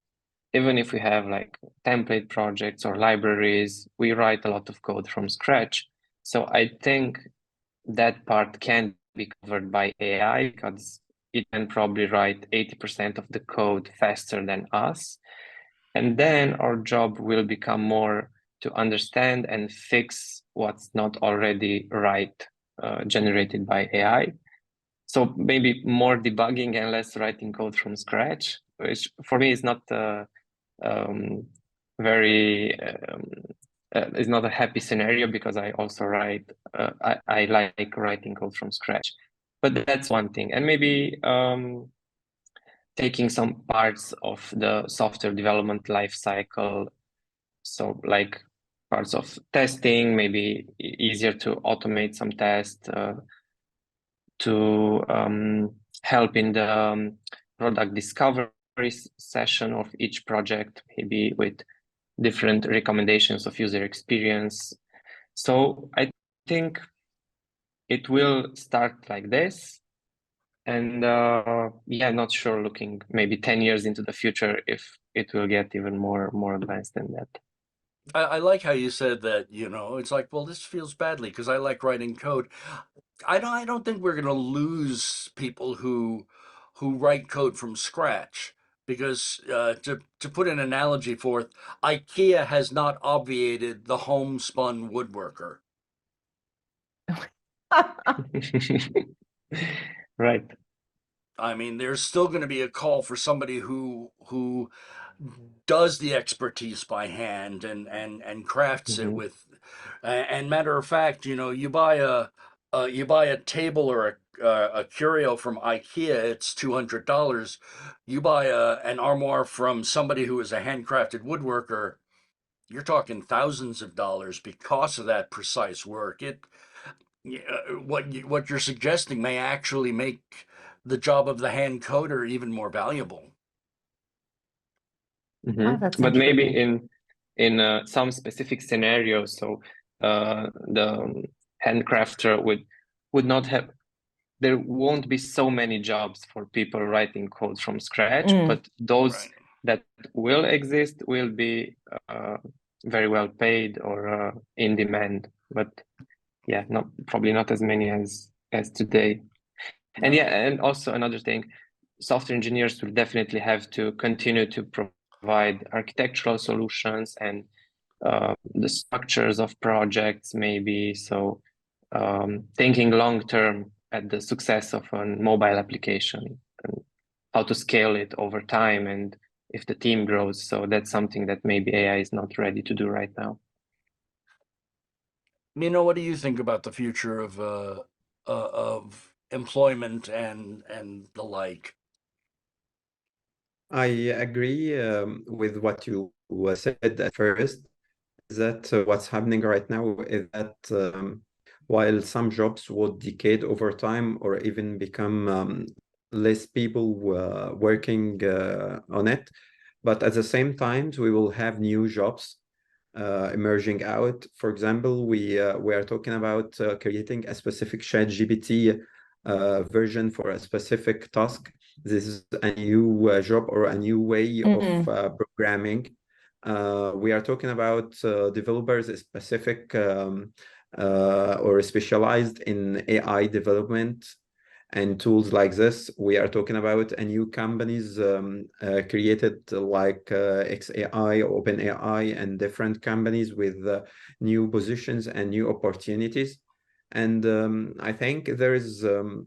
even if we have like template projects or libraries, we write a lot of code from scratch. So I think that part can be covered by AI because it can probably write 80% of the code faster than us. And then our job will become more to understand and fix what's not already right, generated by AI. So maybe more debugging and less writing code from scratch, which for me is not very is not a happy scenario, because I also write I like writing code from scratch. But that's one thing. And maybe taking some parts of the software development life cycle, so like parts of testing, maybe easier to automate some tests, to help in the product discovery session of each project, maybe with different recommendations of user experience. So I think it will start like this. And yeah, not sure, looking maybe 10 years into the future, if it will get even more advanced than that. I like how you said that, it's like, well, this feels badly because I like writing code. I don't think we're going to lose people who write code from scratch because to put an analogy forth, IKEA has not obviated the homespun woodworker. Right. I mean, there's still going to be a call for somebody who does the expertise by hand and crafts it with. And matter of fact, you buy a table or a curio from IKEA, it's $200. You buy an armoire from somebody who is a handcrafted woodworker, you're talking thousands of dollars because of that precise work. What you're suggesting may actually make the job of the hand coder even more valuable. Oh, that's But maybe intriguing. in some specific scenarios, so the handcrafter would not have, there won't be so many jobs for people writing code from scratch, but those Right. that will exist will be very well paid or in demand. But yeah, probably not as many as today. And yeah, and also another thing, software engineers will definitely have to continue to provide architectural solutions and the structures of projects, maybe. So thinking long term at the success of a mobile application and how to scale it over time, and if the team grows. So that's something that maybe AI is not ready to do right now. Mina, what do you think about the future of employment and the like? I agree with what you said at first, that what's happening right now is that while some jobs would decade over time or even become less people working on it, but at the same time, we will have new jobs emerging out. For example, we are talking about creating a specific ChatGPT version for a specific task. This is a new job or a new way of programming. We are talking about developers specific or specialized in AI development and tools like this. We are talking about a new companies created like XAI, OpenAI, and different companies with new positions and new opportunities. And I think there is an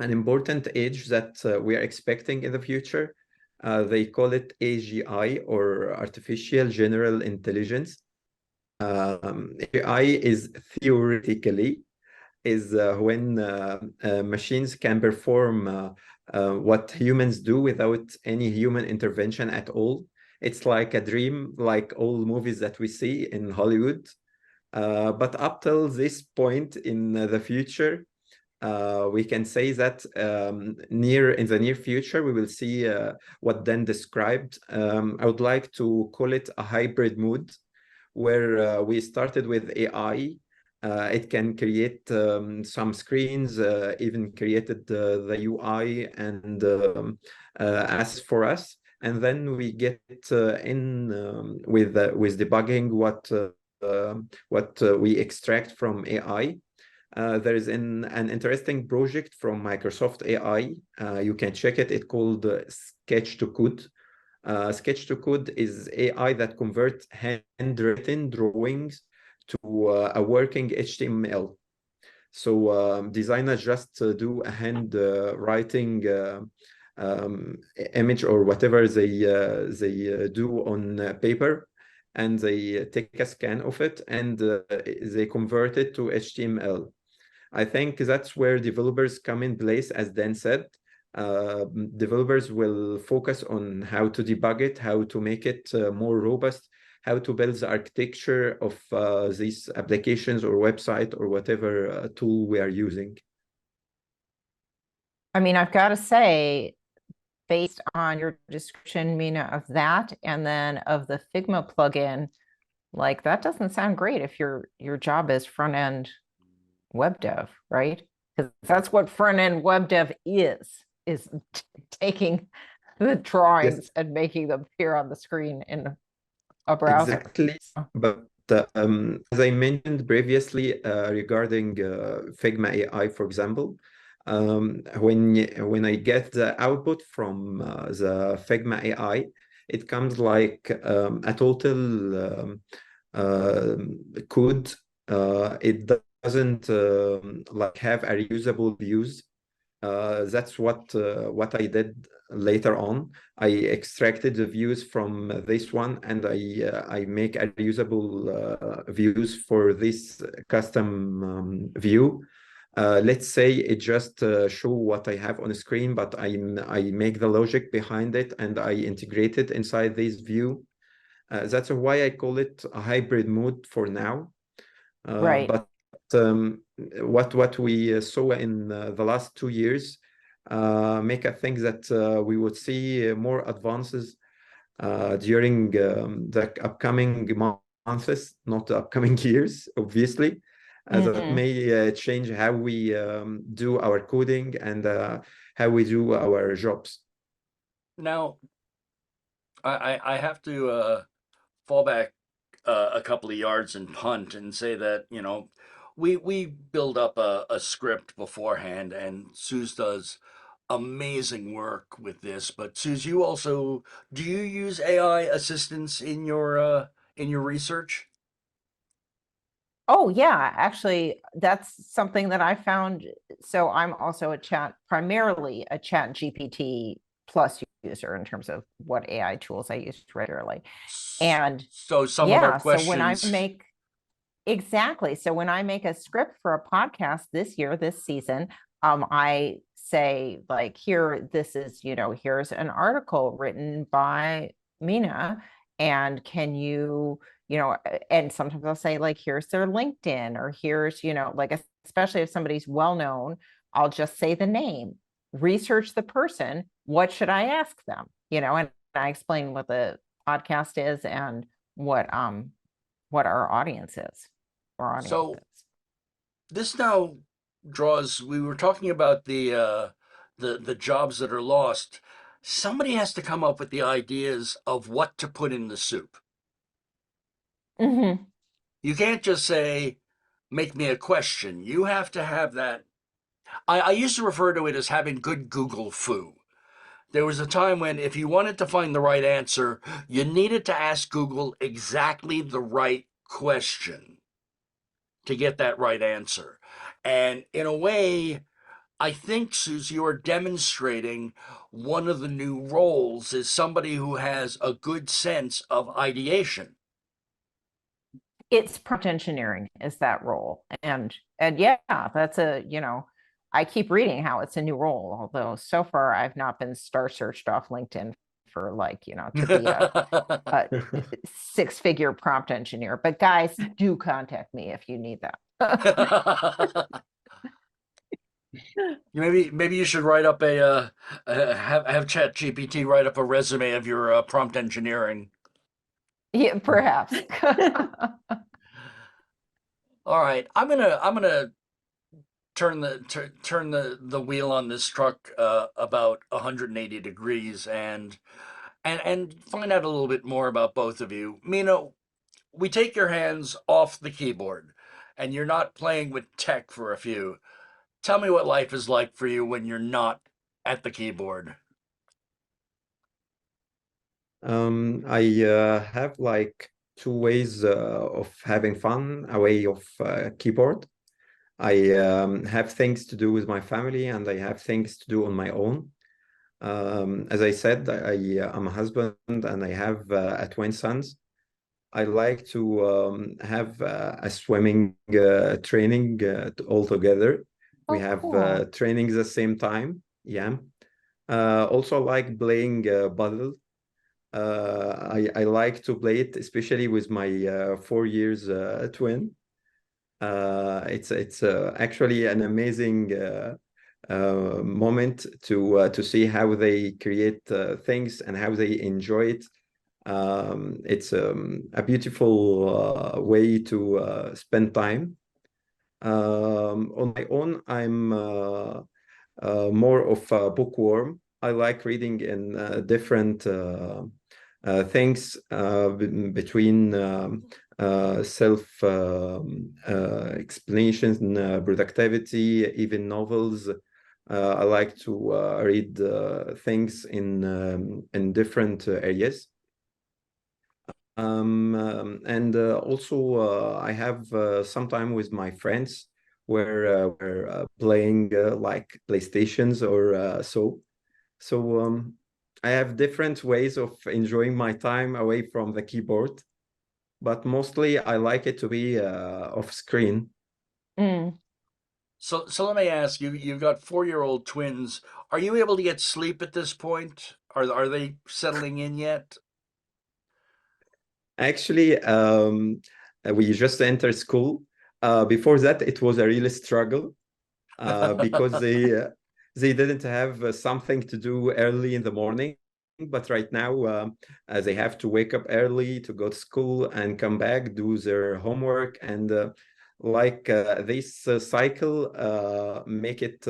important age that we are expecting in the future. They call it AGI, or Artificial General Intelligence. AI is theoretically when machines can perform what humans do without any human intervention at all. It's like a dream, like all movies that we see in Hollywood. But up till this point in the future, we can say that in the near future, we will see what Dan described. I would like to call it a hybrid mode, where we started with AI. It can create some screens, even created the UI and as for us. And then we get in with debugging what we extract from AI. There is an interesting project from Microsoft AI. You can check it. It's called Sketch to Code. Sketch to Code is AI that converts handwritten drawings to a working HTML. So designers just do a hand writing image or whatever they do on paper, and they take a scan of it and they convert it to HTML. I think that's where developers come in place, as Dan said. Developers will focus on how to debug it, how to make it more robust, how to build the architecture of these applications or website or whatever tool we are using. I mean, I've got to say, based on your description, Mina, of that, and then of the Figma plugin, like that doesn't sound great if your job is front-end web dev, right? Because that's what front-end web dev is taking the drawings Yes, and making them appear on the screen in a browser. exactly. But as I mentioned previously regarding Figma AI, for example, when I get the output from the Figma AI, it comes like a total code. It doesn't like have a reusable views. That's what I did later on. I extracted the views from this one, and I make a reusable views for this custom view. Let's say it just show what I have on the screen, but I make the logic behind it and I integrate it inside this view. That's why I call it a hybrid mode for now. Right. But what we saw in the last 2 years make I think that we would see more advances during the upcoming months, not the upcoming years, obviously. That may change how we do our coding and how we do our jobs. Now, I have to fall back a couple of yards and punt and say that, you know, we build up a script beforehand, and Suze does amazing work with this. But Suze, you also, do you use AI assistance in your research? Oh, yeah, actually, that's something that I found. So I'm also primarily a chat GPT plus user in terms of what AI tools I use regularly. And So some of our yeah, so when I questions. exactly. So when I make a script for a podcast this year, this season, I say like, this is, here's an article written by Mina, and can you, and sometimes I'll say like, here's their LinkedIn, or here's, like, especially if somebody's well-known, I'll just say the name, research the person. What should I ask them? And I explain what the podcast is and what our audience is. So this now draws, we were talking about the jobs that are lost. Somebody has to come up with the ideas of what to put in the soup. Mm-hmm. You can't just say, make me a question. You have to have that. I used to refer to it as having good Google foo. There was a time when, if you wanted to find the right answer, you needed to ask Google exactly the right question to get that right answer. And in a way, I think, Suze, you are demonstrating one of the new roles is somebody who has a good sense of ideation. It's prompt engineering is that role. And yeah, that's I keep reading how it's a new role, although so far I've not been star searched off LinkedIn for to be a 6-figure prompt engineer. But guys, do contact me if you need that. Maybe you should write up have Chat GPT write up a resume of your prompt engineering. Yeah, perhaps. All right, I'm gonna turn the wheel on this truck about 180 degrees and find out a little bit more about both of you. Mina, we take your hands off the keyboard, and you're not playing with tech for a few. Tell me what life is like for you when you're not at the keyboard. I have like two ways of having fun, a way of keyboard. I have things to do with my family, and I have things to do on my own. As I said, I'm a husband and I have twin sons. I like to have a swimming training all together. We Oh, have cool. trainings at the same time. Yeah. Also like playing paddle. I like to play it, especially with my 4 years twin. It's actually an amazing moment to see how they create things and how they enjoy it. It's a beautiful way to spend time. On my own, I'm more of a bookworm. I like reading in different things between self explanations, productivity, even novels. I like to read things in different areas. And also I have some time with my friends where we're playing like PlayStations or so. So I have different ways of enjoying my time away from the keyboard, but mostly I like it to be off screen. Mm. So let me ask you, you've got 4-year-old twins. Are you able to get sleep at this point? Are they settling in yet? Actually, we just entered school. Before that, it was a real struggle because they didn't have something to do early in the morning. But right now, they have to wake up early to go to school and come back, do their homework, and this cycle make it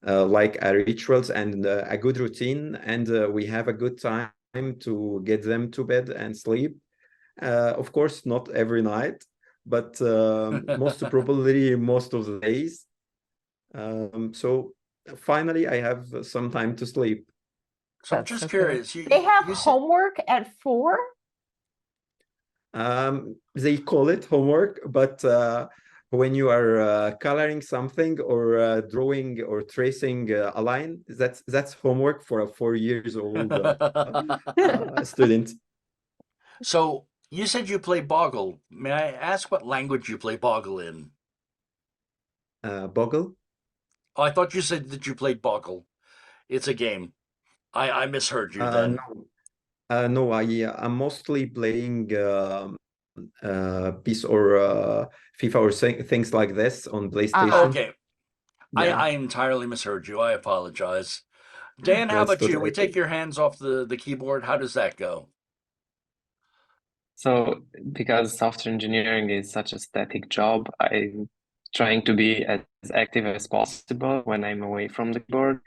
like a rituals and a good routine, and we have a good time to get them to bed and sleep. Of course, not every night, but most probably most of the days. So finally, I have some time to sleep. So I'm That's just so cute. curious. They have You said homework at 4? They call it homework, but when you are coloring something or drawing or tracing a line, that's homework for a 4 years old student. So you said you play Boggle. May I ask what language you play Boggle in? Boggle? Oh, I thought you said that you played Boggle. It's a game. I misheard you then. No, no. I'm mostly playing PES or FIFA or things like this on Oh, Uh-huh. PlayStation. okay. Yeah, I entirely misheard you. I apologize. Dan, how that's about you? We totally take okay. your hands off the keyboard. How does that go? So, because software engineering is such a static job, I'm trying to be as active as possible when I'm away from the keyboard.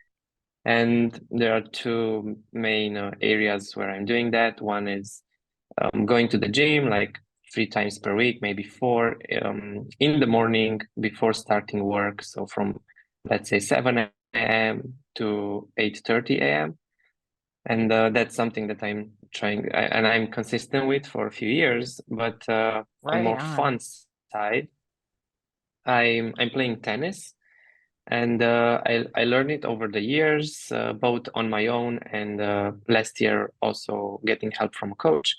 And there are two main areas where I'm doing that. One is going to the gym, like 3 times per week, maybe four, in the morning before starting work. So from, let's say, 7 a.m. to 8:30 a.m. And that's something that I'm trying and I'm consistent with for a few years. But on Right more on. fun side, I'm playing tennis, and I learned it over the years, both on my own and last year also getting help from a coach.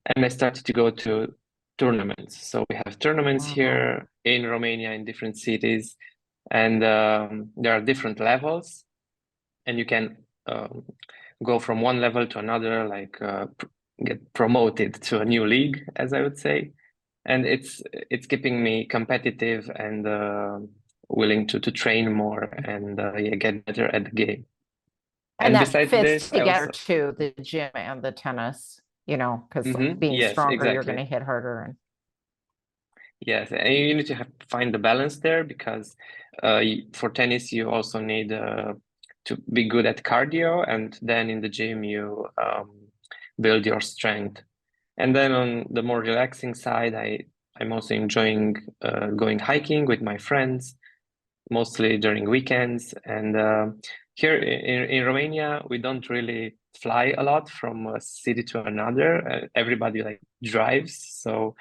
And I started to go to tournaments. So we have tournaments Wow. here in Romania in different cities, and there are different levels, and you can go from one level to another, like get promoted to a new league, as I would say. And it's keeping me competitive and willing to train more and yeah, get better at the game. And And that besides fits this, I together also too, the gym and the tennis, because being yes, stronger, you're going exactly. to hit harder. And Yes, and you need to find the balance there because for tennis you also need to be good at cardio, and then in the gym you build your strength. And then on the more relaxing side, I'm also enjoying going hiking with my friends, mostly during weekends. And here in Romania, we don't really fly a lot from a city to another. Everybody like drives, so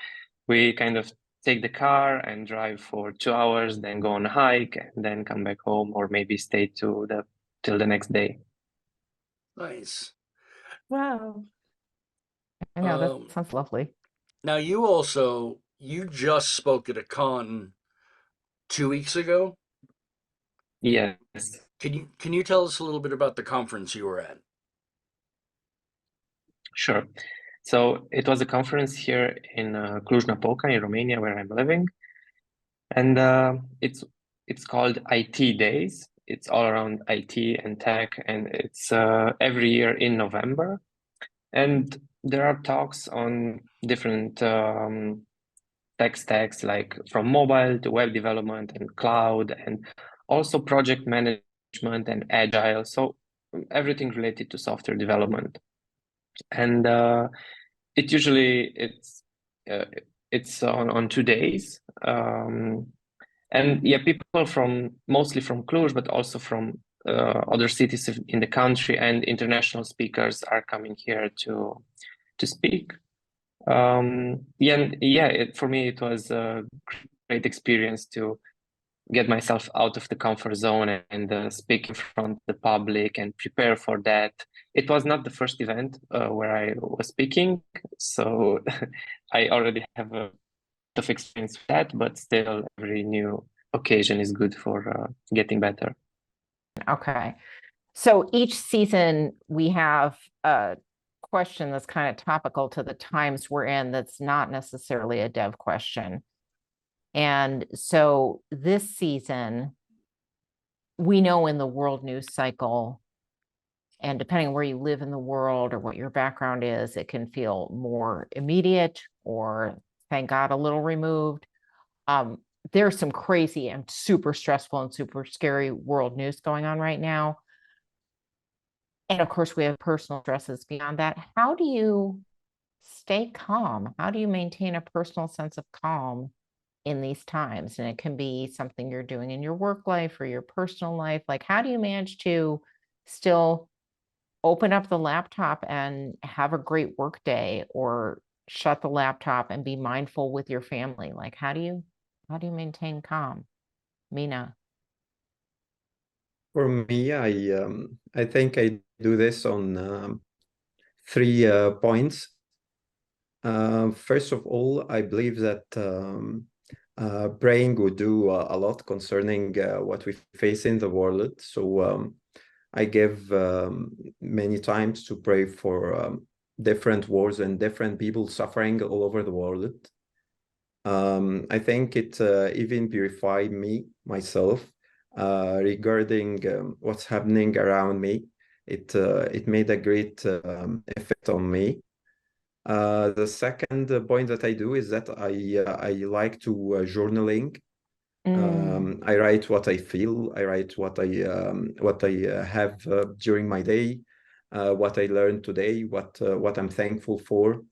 we kind of take the car and drive for 2 hours, then go on a hike, and then come back home, or maybe stay till the next day. Nice. Wow. I know that Um, sounds lovely. Now you just spoke at a con 2 weeks ago. Yes, Can you tell us a little bit about the conference you were at? sure. So it was a conference here in Cluj-Napoca in Romania, where I'm living, and it's called IT Days. It's all around IT and tech, and it's every year in November. And there are talks on different tech stacks, like from mobile to web development and cloud, and also project management and agile. So everything related to software development. And it's on 2 days. And yeah, people from mostly from Cluj, but also from other cities in the country, and international speakers are coming here to speak. For me, it was a great experience to get myself out of the comfort zone and speak in front of the public and prepare for that. It was not the first event where I was speaking, so I already have a lot of experience with that, but still every new occasion is good for getting better. Okay. So each season we have a question that's kind of topical to the times we're in that's not necessarily a dev question. And so this season, we know in the world news cycle, and depending on where you live in the world or what your background is, it can feel more immediate or, thank God, a little removed. There's some crazy and super stressful and super scary world news going on right now. And of course, we have personal stresses beyond that. How do you stay calm? How do you maintain a personal sense of calm in these times? And it can be something you're doing in your work life or your personal life. Like, how do you manage to still open up the laptop and have a great work day, or shut the laptop and be mindful with your family? Like, how do you maintain calm? Mina? For me, I think I do this on 3 points. First of all, I believe that praying would do a lot concerning what we face in the world. So I give many times to pray for different wars and different people suffering all over the world. I think it even purified me, myself, regarding what's happening around me. It made a great effect on me. The second point that I do is that I like to journaling. I write what I feel. I write what I have during my day, what I learned today, what I'm thankful for.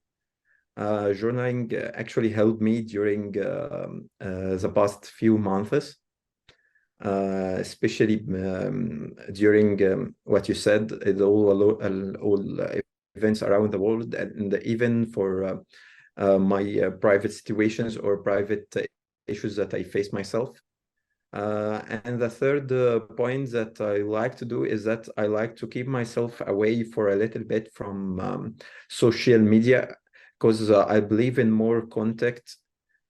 Journaling actually helped me during the past few months, especially during what you said, all events around the world, and even for my private situations or private issues that I face myself. And the third point that I like to do is that I like to keep myself away for a little bit from social media, because I believe in more contact.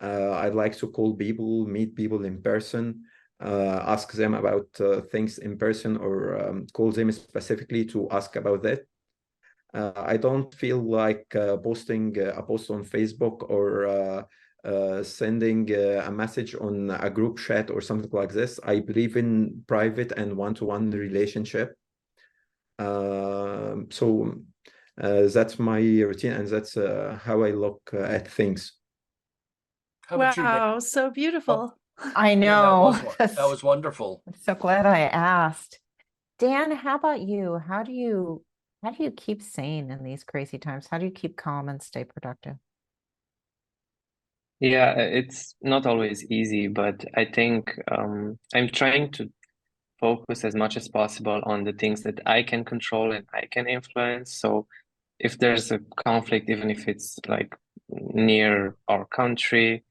I like to call people, meet people in person, ask them about things in person, or call them specifically to ask about that. I don't feel like posting a post on Facebook or sending a message on a group chat or something like this. I believe in private and one-to-one relationship. So that's my routine, and that's how I look at things. How about you, Dan? Wow, so beautiful. I Yeah, know. that was wonderful. I'm so glad I asked. Dan, how about you? How do you keep sane in these crazy times? How do you keep calm and stay productive? Yeah, it's not always easy, but I think I'm trying to focus as much as possible on the things that I can control and I can influence. So if there's a conflict, even if it's like near our country,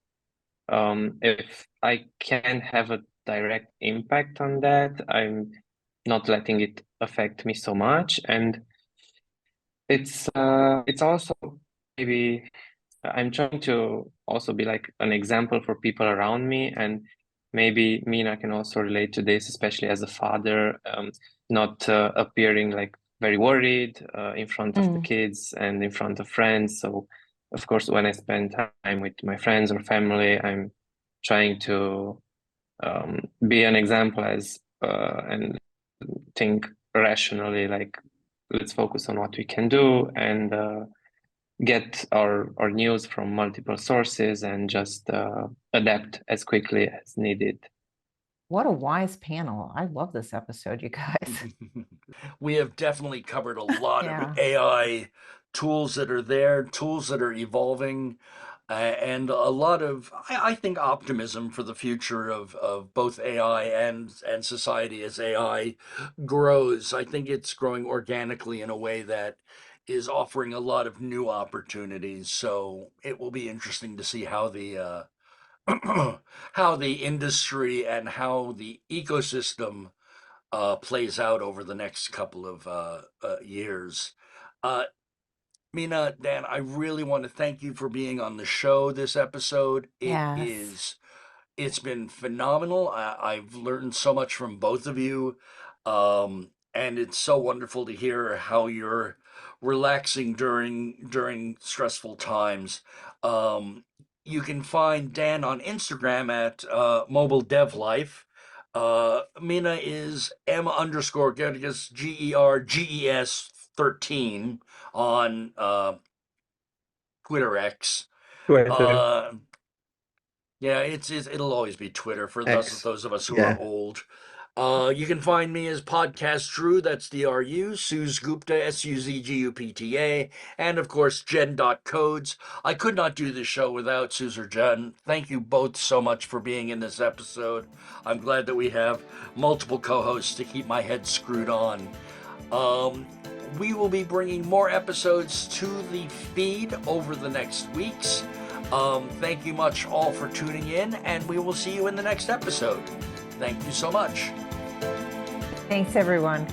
If I can have a direct impact on that, I'm not letting it affect me so much. And it's also maybe I'm trying to also be like an example for people around me, and maybe Mina can also relate to this, especially as a father, not appearing like very worried in front of the kids and in front of friends. So, of course, when I spend time with my friends or family, I'm trying to be an example as and think rationally, like let's focus on what we can do and get our news from multiple sources and just adapt as quickly as needed. What a wise panel. I love this episode, you guys. We have definitely covered a lot Yeah. of AI tools that are there, tools that are evolving, and a lot of, I think, optimism for the future of both AI and society as AI grows. I think it's growing organically in a way that is offering a lot of new opportunities. So it will be interesting to see how the how the industry and how the ecosystem plays out over the next couple of years. Uh, Mina, Dan, I really want to thank you for being on the show this episode. Yes. It's been phenomenal. I've learned so much from both of you. And it's so wonderful to hear how you're relaxing during stressful times. You can find Dan on Instagram at Mobile Dev Life. Mina is M_Gerges, Gerges 13 on Twitter X. Twitter, Uh, yeah, it'll always be Twitter for X. those of us who are Yeah. old. You can find me as Podcast Drew, that's DRU, Suz Gupta, SUZGUPTA, and of course, Jenn.codes. I could not do this show without Suz or Jenn. Thank you both so much for being in this episode. I'm glad that we have multiple co hosts to keep my head screwed on. We will be bringing more episodes to the feed over the next weeks. Thank you much all for tuning in, and we will see you in the next episode. Thank you so much. Thanks, everyone.